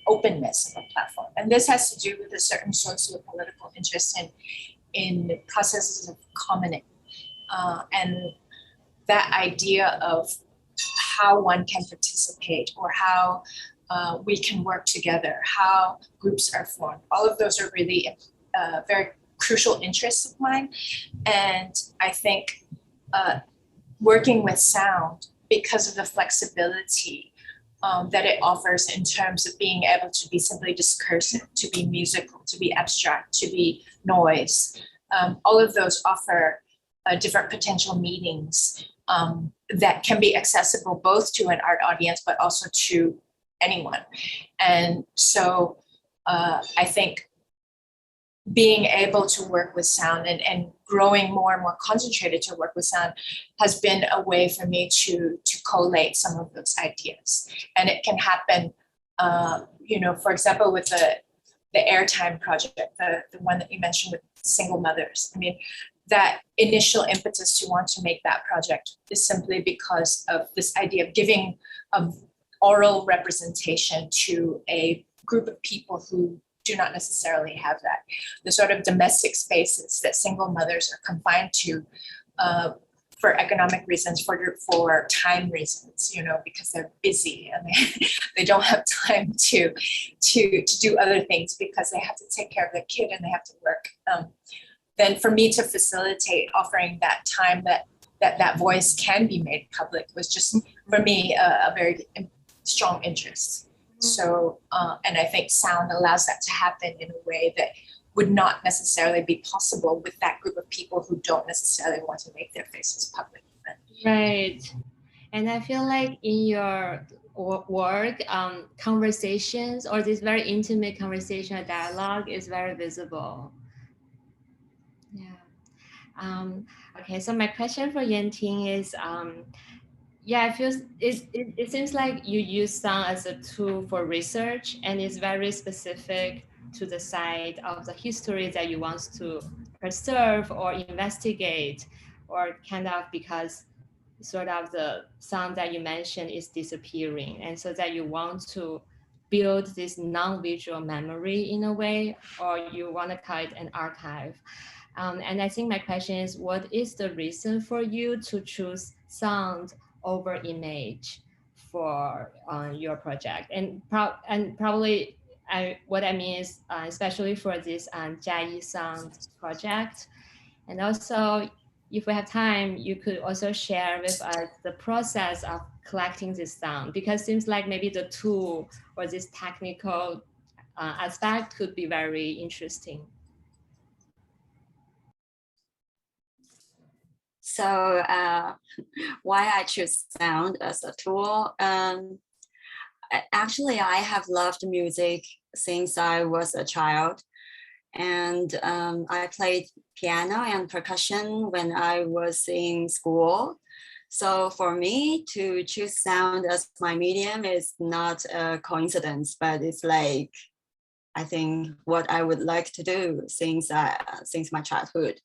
openness of a platform. And this has to do with a certain socio-political interest in processes of commoning, and that idea of how one can participate, or how we can work together, how groups are formed. All of those are really very crucial interests of mine. And I think working with sound, because of the flexibility that it offers in terms of being able to be simply discursive, to be musical, to be abstract, to be noise, all of those offer different potential meanings that can be accessible both to an art audience, but also to anyone. And so I think being able to work with sound and growing more and more concentrated to work with sound has been a way for me to collate some of those ideas. And it can happen, for example, with the Airtime project, the one that you mentioned with single mothers. I mean, that initial impetus to want to make that project is simply because of this idea of giving oral representation to a group of people who do not necessarily have that. The sort of domestic spaces that single mothers are confined to for economic reasons, for time reasons, because they're busy and they don't have time to do other things because they have to take care of their kid and they have to work. Then for me to facilitate offering that time that that voice can be made public was just, for me, a very strong interest. So, and I think sound allows that to happen in a way that would not necessarily be possible with that group of people who don't necessarily want to make their faces public. Right. And I feel like in your work, conversations or this very intimate conversation or dialogue is very visible. Yeah. Okay, so my question for Yenting is, yeah, it seems like you use sound as a tool for research, and it's very specific to the side of the history that you want to preserve or investigate, or kind of because sort of the sound that you mentioned is disappearing, and so that you want to build this non-visual memory in a way, or you want to call it an archive. And I think my question is, what is the reason for you to choose sound over image for your project? And probably what I mean is, especially for this Jiayi sound project. And also, if we have time, you could also share with us the process of collecting this sound, because it seems like maybe the tool or this technical aspect could be very interesting. So why I choose sound as a tool? Actually, I have loved music since I was a child. And I played piano and percussion when I was in school. So for me to choose sound as my medium is not a coincidence, but it's like, I think what I would like to do since my childhood.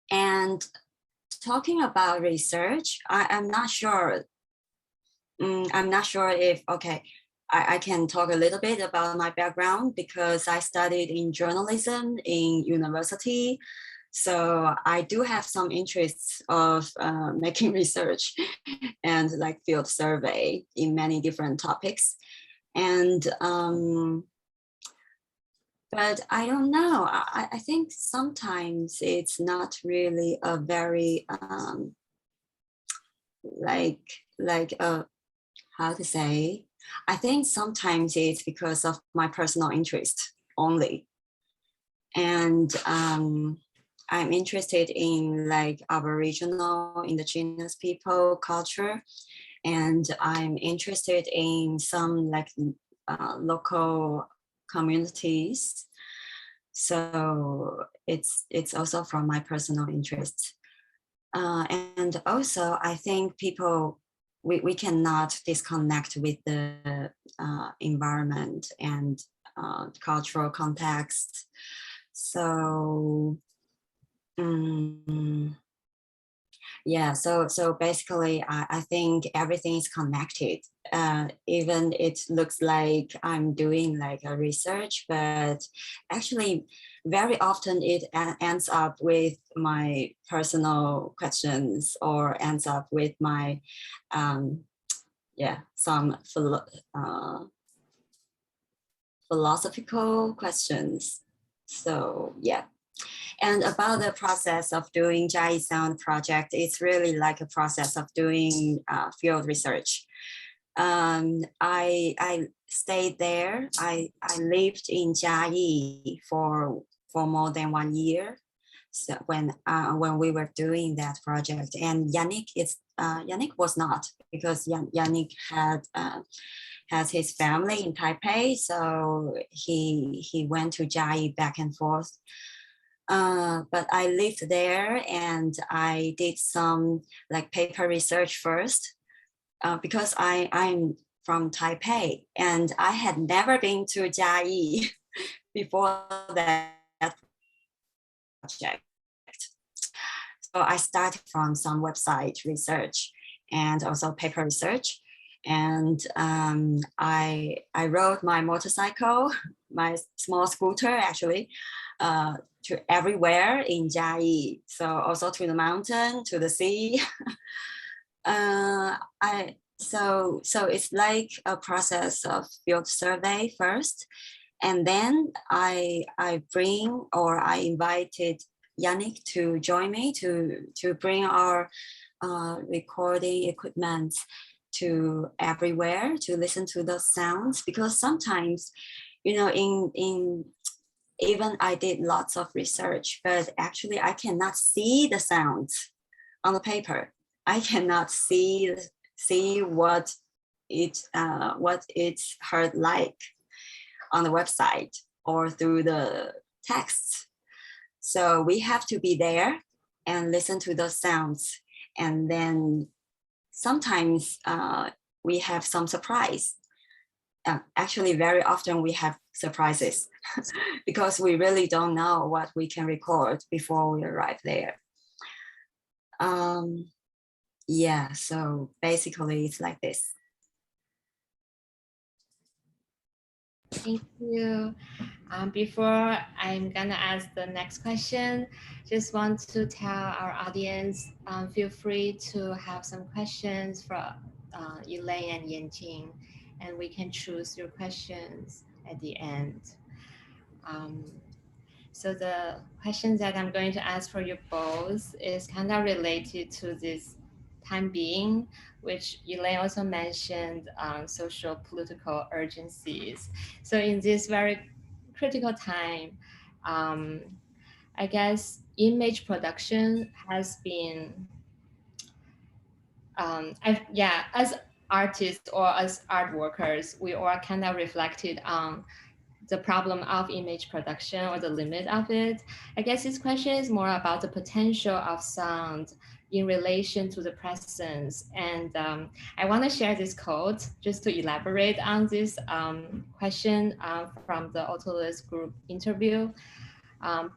And talking about research, I'm not sure. I'm not sure if, okay, I can talk a little bit about my background because I studied in journalism in university. So I do have some interests of making research and like field survey in many different topics. And but I don't know. I think sometimes it's not really a very how to say. I think sometimes it's because of my personal interest only, and I'm interested in like Aboriginal, indigenous people culture, and I'm interested in some like local communities. So it's also from my personal interest. And also I think people, we cannot disconnect with the environment and cultural context. So yeah, so basically I think everything is connected. Even it looks like I'm doing like a research, but actually very often it ends up with my personal questions or ends up with my some philosophical questions. So yeah. And about the process of doing Jiayi Sound project, it's really like a process of doing field research. I stayed there. I lived in Jiayi for more than 1 year. So when we were doing that project, and Yannick was not, because Yannick has his family in Taipei, so he went to Jiayi back and forth. But I lived there and I did some like paper research first because I'm from Taipei and I had never been to Jiayi before that project. So I started from some website research and also paper research. And I rode my motorcycle, my small scooter actually, to everywhere in Jiayi. So also to the mountain, to the sea. So it's like a process of field survey first. And then I invited Yannick to join me to bring our recording equipment to everywhere to listen to those sounds, because sometimes, you know, in even I did lots of research, but actually I cannot see the sounds on the paper. I cannot see what it's heard like on the website or through the text. So we have to be there and listen to those sounds. And then sometimes we have some surprise. Actually, very often we have surprises because we really don't know what we can record before we arrive there. Yeah, so basically it's like this. Thank you. Before I'm gonna ask the next question, just want to tell our audience, feel free to have some questions for Elaine and Yenting, and we can choose your questions at the end. So the questions that I'm going to ask for you both is kind of related to this time being, which Elaine also mentioned, social political urgencies. So in this very critical time, I guess image production has been, as artists or as art workers, we all kind of reflected on the problem of image production or the limit of it. I guess this question is more about the potential of sound in relation to the presence. And I want to share this quote just to elaborate on this question from the Autolus group interview.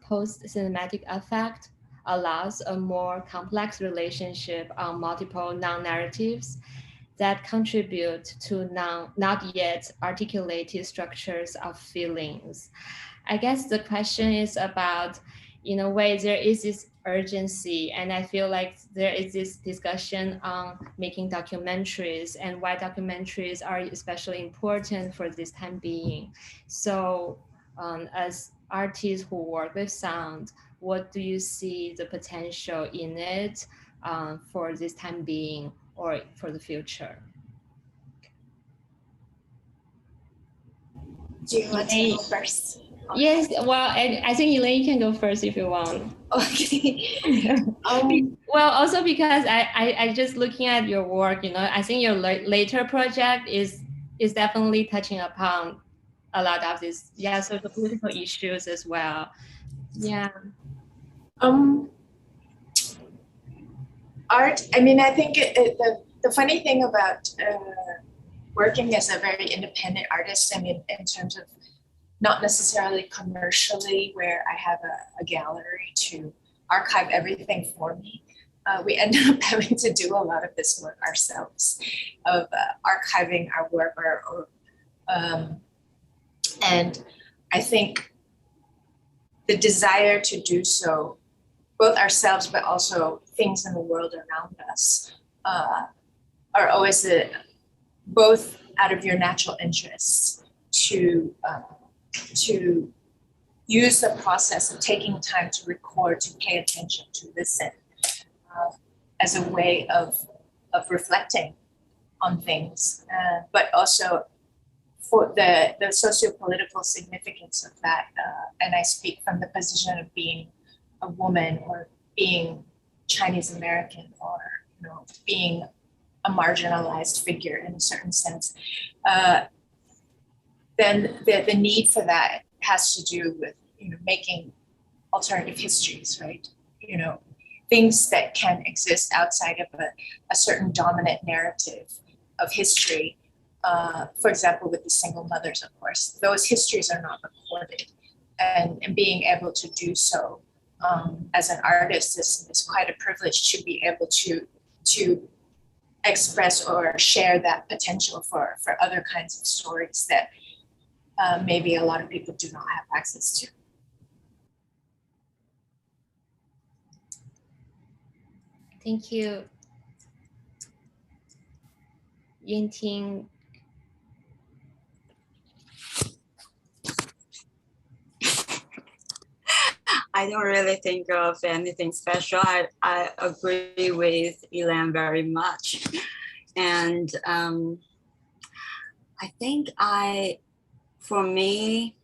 Post-cinematic effect allows a more complex relationship on multiple non-narratives that contribute to not yet articulated structures of feelings. I guess the question is about, in a way, there is this urgency, and I feel like there is this discussion on making documentaries and why documentaries are especially important for this time being. So as artists who work with sound, what do you see the potential in it for this time being or for the future? Do you want to go first? Yes, well, I think Elaine can go first if you want. Okay. Well, also because I just looking at your work, you know, I think your later project is definitely touching upon a lot of this, social political issues as well. Yeah. Art, I mean, I think the funny thing about working as a very independent artist, I mean, in terms of not necessarily commercially, where I have a gallery to archive everything for me, we end up having to do a lot of this work ourselves, of archiving our work, and I think the desire to do so, both ourselves, but also things in the world around us, are always both out of your natural interests to use the process of taking time to record, to pay attention, to listen, as a way of reflecting on things, but also for the socio-political significance of that. And I speak from the position of being a woman or being Chinese American or, you know, being a marginalized figure in a certain sense. Then the need for that has to do with, you know, making alternative histories, right? You know, things that can exist outside of a certain dominant narrative of history. For example, with the single mothers, of course, those histories are not recorded, and being able to do so as an artist is quite a privilege, to be able to express or share that potential for other kinds of stories that maybe a lot of people do not have access to. Thank you. Yenting. I don't really think of anything special. I agree with Elaine very much. And I think for me,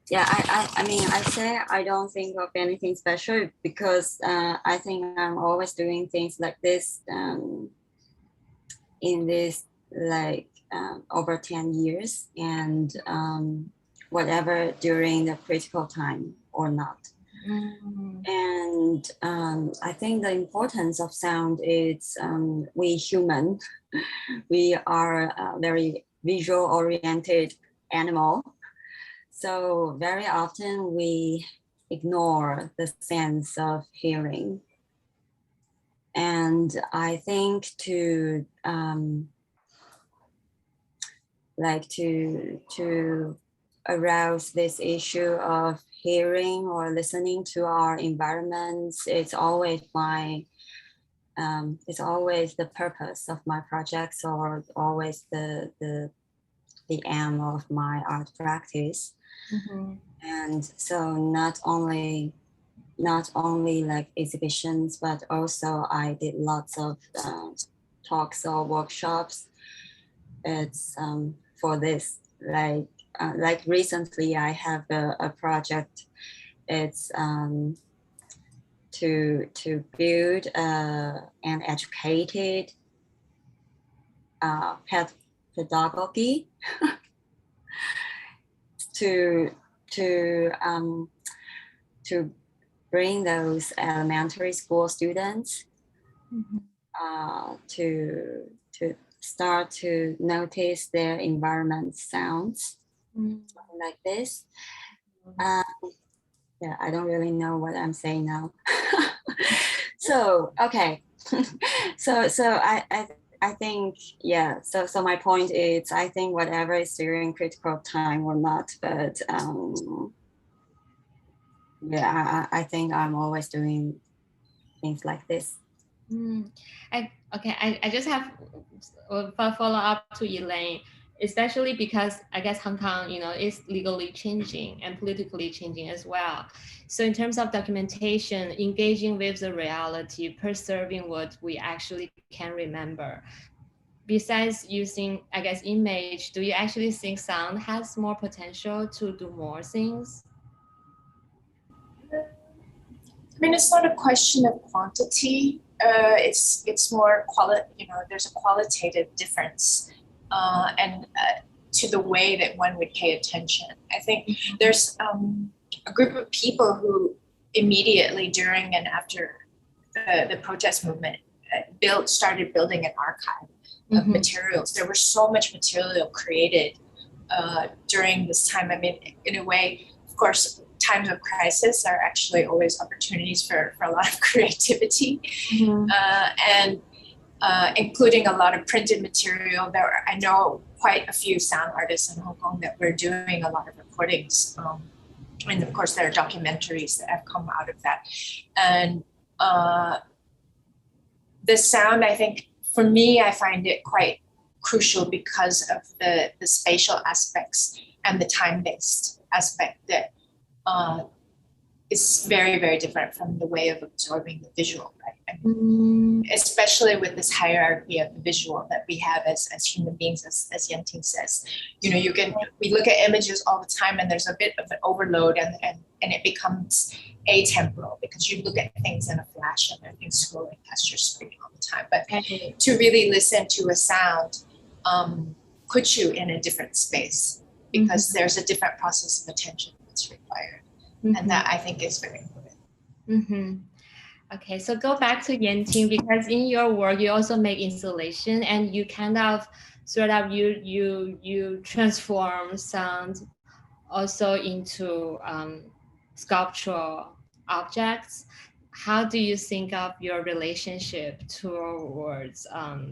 yeah, I mean, I say I don't think of anything special because I think I'm always doing things like this in this like over 10 years and whatever during the critical time or not. And I think the importance of sound is we human, we are a very visual oriented animal. So very often we ignore the sense of hearing. And I think to arouse this issue of hearing or listening to our environments, it's always the purpose of my projects or always the aim of my art practice. And so not only like exhibitions, but also I did lots of talks or workshops. It's for this, like recently I have a project. It's to build an educated pedagogy to bring those elementary school students to start to notice their environment sounds, something like this. Yeah, I don't really know what I'm saying now. So okay, so I think, yeah. So my point is, I think whatever is during critical time or not, but yeah, I think I'm always doing things like this. I just have a follow up to Elaine, especially because I guess Hong Kong, is legally changing and politically changing as well. So in terms of documentation, engaging with the reality, preserving what we actually can remember. Besides using, I guess, image, do you actually think sound has more potential to do more things? I mean, it's not a question of quantity. It's more quality. There's a qualitative difference, and to the way that one would pay attention. I think there's a group of people who immediately during and after the protest movement started building an archive of materials. There was so much material created during this time. I mean, in a way, of course, times of crisis are actually always opportunities for a lot of creativity, and including a lot of printed material. I know quite a few sound artists in Hong Kong that were doing a lot of recordings. And of course, there are documentaries that have come out of that. And the sound, I think, for me, I find it quite crucial because of the spatial aspects and the time-based aspect that is very, very different from the way of absorbing the visual, right? Especially with this hierarchy of the visual that we have as human beings, as Yenting says. We look at images all the time and there's a bit of an overload and it becomes atemporal because you look at things in a flash and there are things scrolling past your screen all the time. But to really listen to a sound puts you in a different space because there's a different process of attention that's required. And that I think is very important. Okay, so go back to Yenting, because in your work you also make installation and you kind of you transform sound also into sculptural objects. How do you think of your relationship towards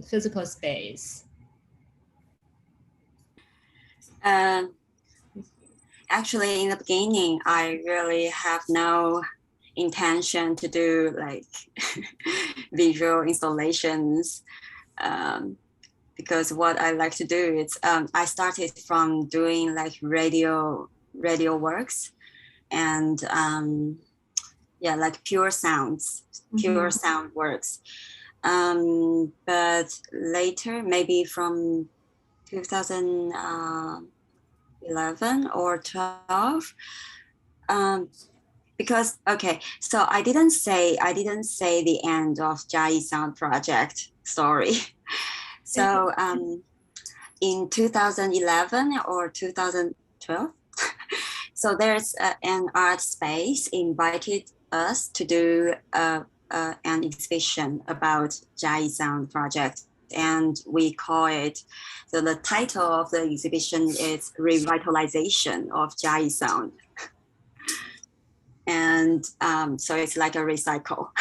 physical space? Actually, in the beginning, I really have no intention to do like visual installations because what I like to do is I started from doing like radio radio works, and yeah, like pure sounds, pure sound works. But later, maybe from 2011 or 12, because okay, so I didn't say the end of Jai Sound project story. So in 2011 or 2012, so there's an art space invited us to do an exhibition about Jai Sound project, and we call it. So the title of the exhibition is Revitalization of Jai Sound. And so it's like a recycle.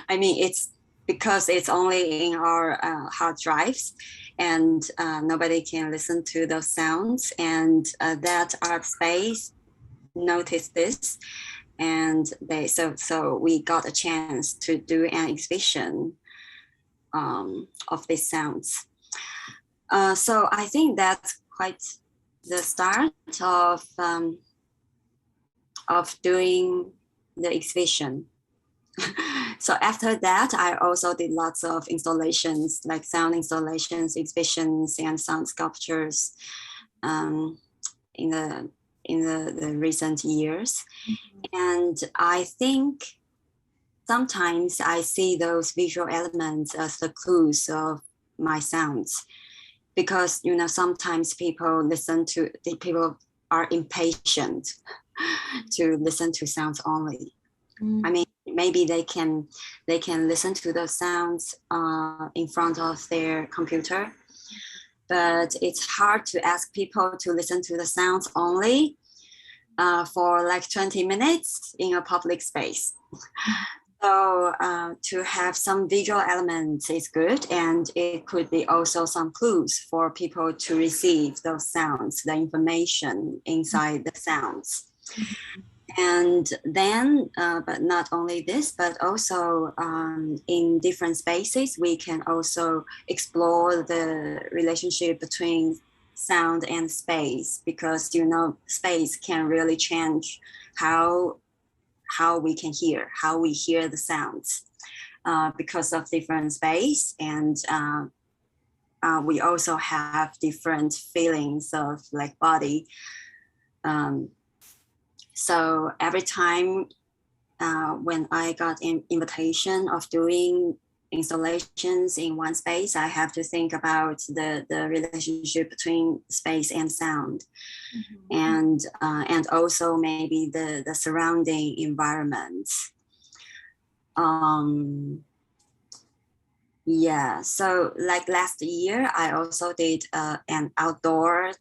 I mean, it's because it's only in our hard drives, and nobody can listen to those sounds. And that art space noticed this, and so we got a chance to do an exhibition of these sounds. So I think that's quite the start of doing the exhibition. So after that, I also did lots of installations, like sound installations, exhibitions, and sound sculptures in the recent years. And I think sometimes I see those visual elements as the clues of my sounds, because sometimes people are impatient to listen to sounds only. I mean, maybe they can listen to those sounds in front of their computer, but it's hard to ask people to listen to the sounds only for like 20 minutes in a public space. So to have some visual elements is good, and it could be also some clues for people to receive those sounds, the information inside the sounds. And then, but not only this, but also in different spaces, we can also explore the relationship between sound and space, because space can really change how we can hear, how we hear the sounds because of different space. And we also have different feelings of like body. So every time when I got an invitation of doing installations in one space, I have to think about the relationship between space and sound, and also maybe the surrounding environment. Yeah, so like last year, I also did an outdoor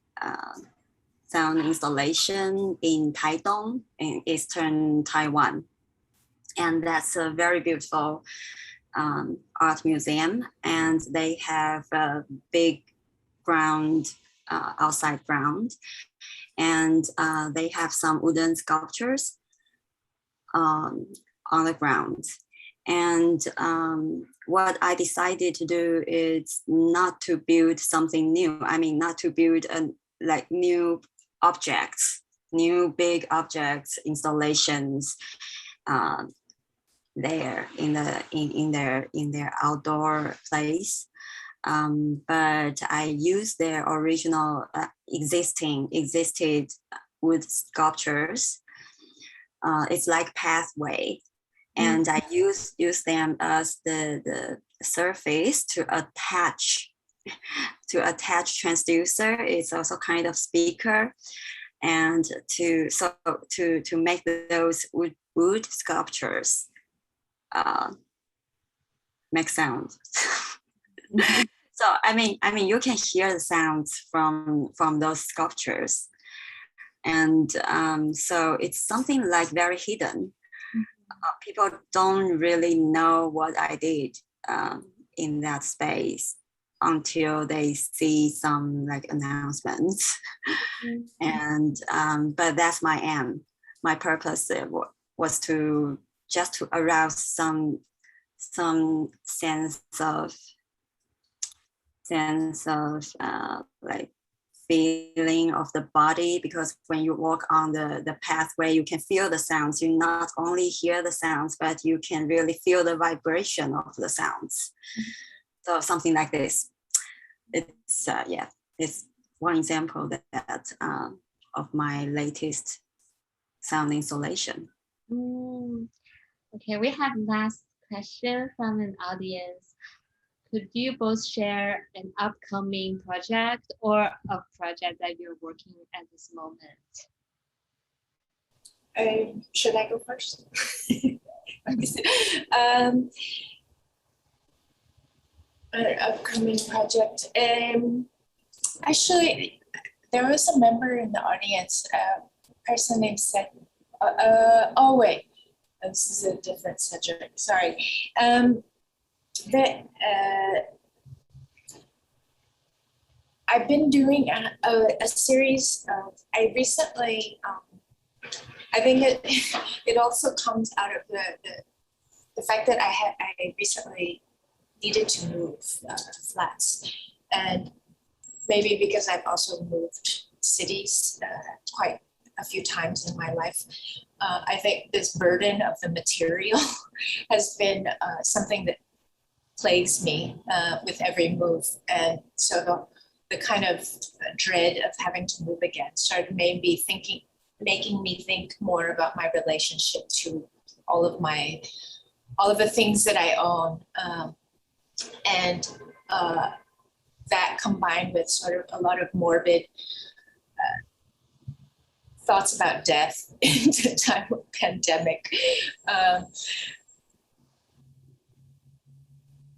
sound installation in Taidong, in eastern Taiwan. And that's a very beautiful art museum. And they have a big ground, outside ground. And they have some wooden sculptures on the ground. And what I decided to do is not to build something new. I mean, not to build like new objects, new big objects, installations there in their outdoor place. But I used their original existed wood sculptures. It's like pathway, and I use them as the surface to attach transducer. It's also kind of speaker, and to make those wood sculptures make sound. So I mean you can hear the sounds from those sculptures, and so it's something like very hidden. People don't really know what I did in that space until they see some like announcements. And but that's my aim. My purpose was to just to arouse some sense of like feeling of the body, because when you walk on the pathway, you can feel the sounds. You not only hear the sounds, but you can really feel the vibration of the sounds. So something like this. It's yeah, it's one example that of my latest sound installation. Okay, we have last question from an audience. Could you both share an upcoming project or a project that you're working at this moment? Should I go first? An upcoming project. Actually, there was a member in the audience, a person named said, oh wait, this is a different subject, sorry. I've been doing a series of, I recently, I think it also comes out of the fact that I recently needed to move flats, and maybe because I've also moved cities quite a few times in my life, I think this burden of the material has been something that plagues me with every move, and so the kind of dread of having to move again started making me think more about my relationship to all of the things that I own. And that combined with sort of a lot of morbid thoughts about death in the time of pandemic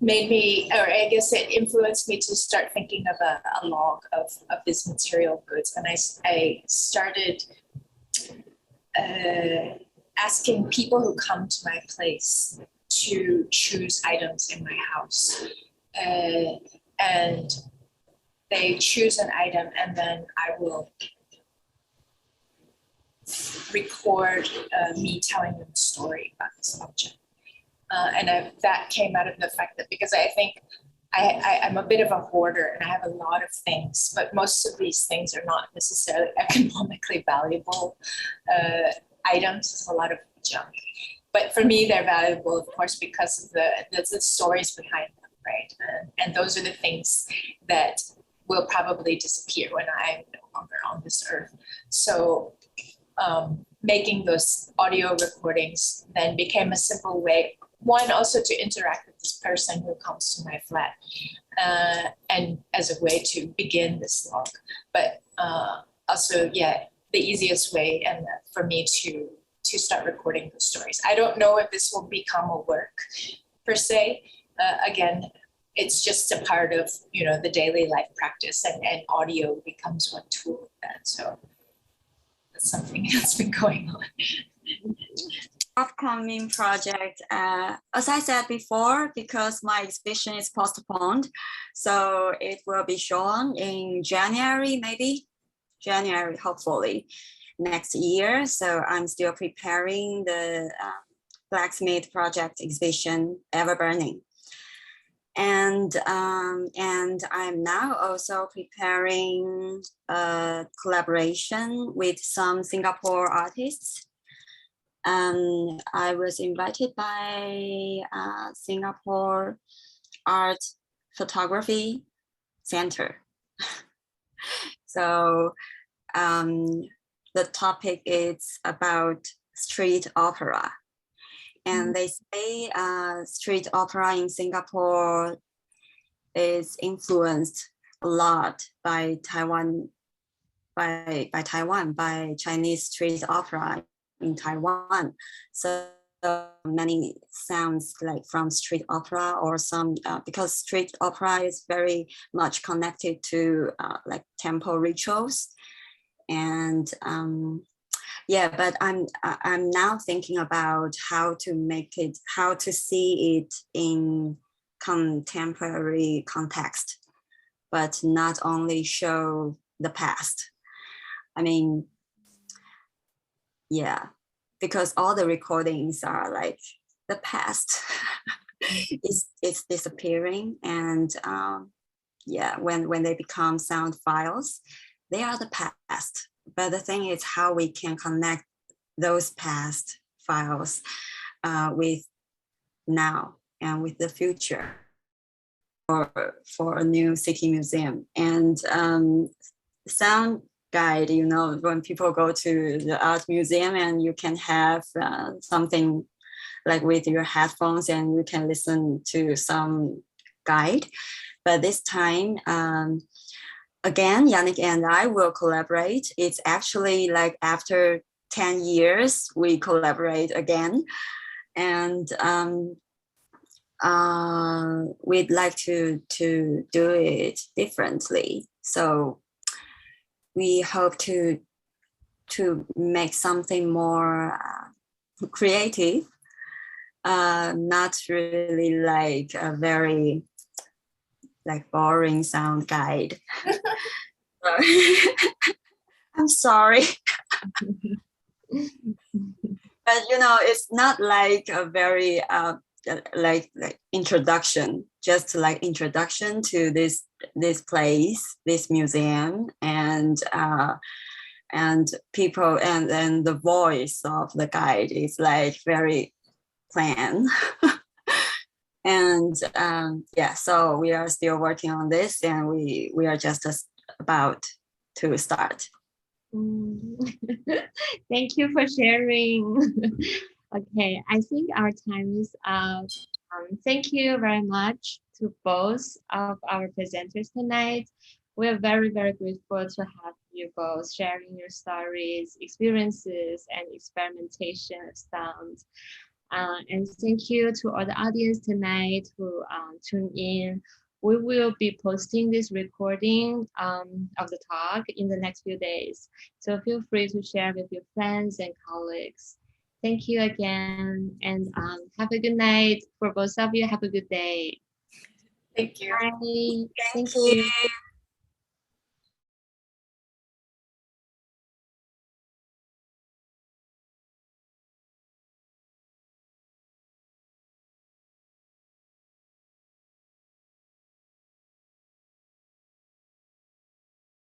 made me, or I guess it influenced me to start thinking of a log of these material goods. And I started asking people who come to my place to choose items in my house. And they choose an item, and then I will record me telling them a story about this object. And that came out of the fact that, because I think I'm a bit of a hoarder and I have a lot of things, but most of these things are not necessarily economically valuable items. There's a lot of junk. But for me, they're valuable, of course, because of the stories behind them, right? And those are the things that will probably disappear when I'm no longer on this earth. So making those audio recordings then became a simple way, one, also to interact with this person who comes to my flat, and as a way to begin this log. But also, yeah, the easiest way and for me to start recording the stories. I don't know if this will become a work per se. Again, it's just a part of, the daily life practice, and audio becomes one tool of that. So that's something that's been going on. Upcoming project, as I said before, because my exhibition is postponed, so it will be shown in January, hopefully next year. So I'm still preparing the blacksmith project exhibition, Ever Burning. And I'm now also preparing a collaboration with some Singapore artists. I was invited by Singapore Art Photography Center. So the topic is about street opera. And they say street opera in Singapore is influenced a lot by Taiwan, by Chinese street opera in Taiwan. So many sounds like from street opera, or some, because street opera is very much connected to like temple rituals. And yeah, but I'm now thinking about how to see it in contemporary context, but not only show the past. I mean, yeah, because all the recordings are like the past. it's disappearing, and yeah, when they become sound files, they are the past. But the thing is how we can connect those past files with now and with the future for a new city museum. And sound guide, you know, when people go to the art museum and you can have something like with your headphones and you can listen to some guide. But this time, again, Yannick and I will collaborate. It's actually like after 10 years, we collaborate again. And we'd like to do it differently. So we hope to make something more creative, not really like a very like boring sound guide. I'm sorry. But you know, it's not like a very like introduction, just like introduction to this place, this museum, and people, and then the voice of the guide is like very planned. And yeah, so we are still working on this, and we are just about to start. Thank you for sharing. Okay, I think our time is up. Thank you very much to both of our presenters tonight. We are very, very grateful to have you both sharing your stories, experiences, and experimentation of sound. And thank you to all the audience tonight who tuned in. We will be posting this recording of the talk in the next few days. So feel free to share with your friends and colleagues. Thank you again, and have a good night for both of you. Have a good day. Thank you. Bye. Thank you.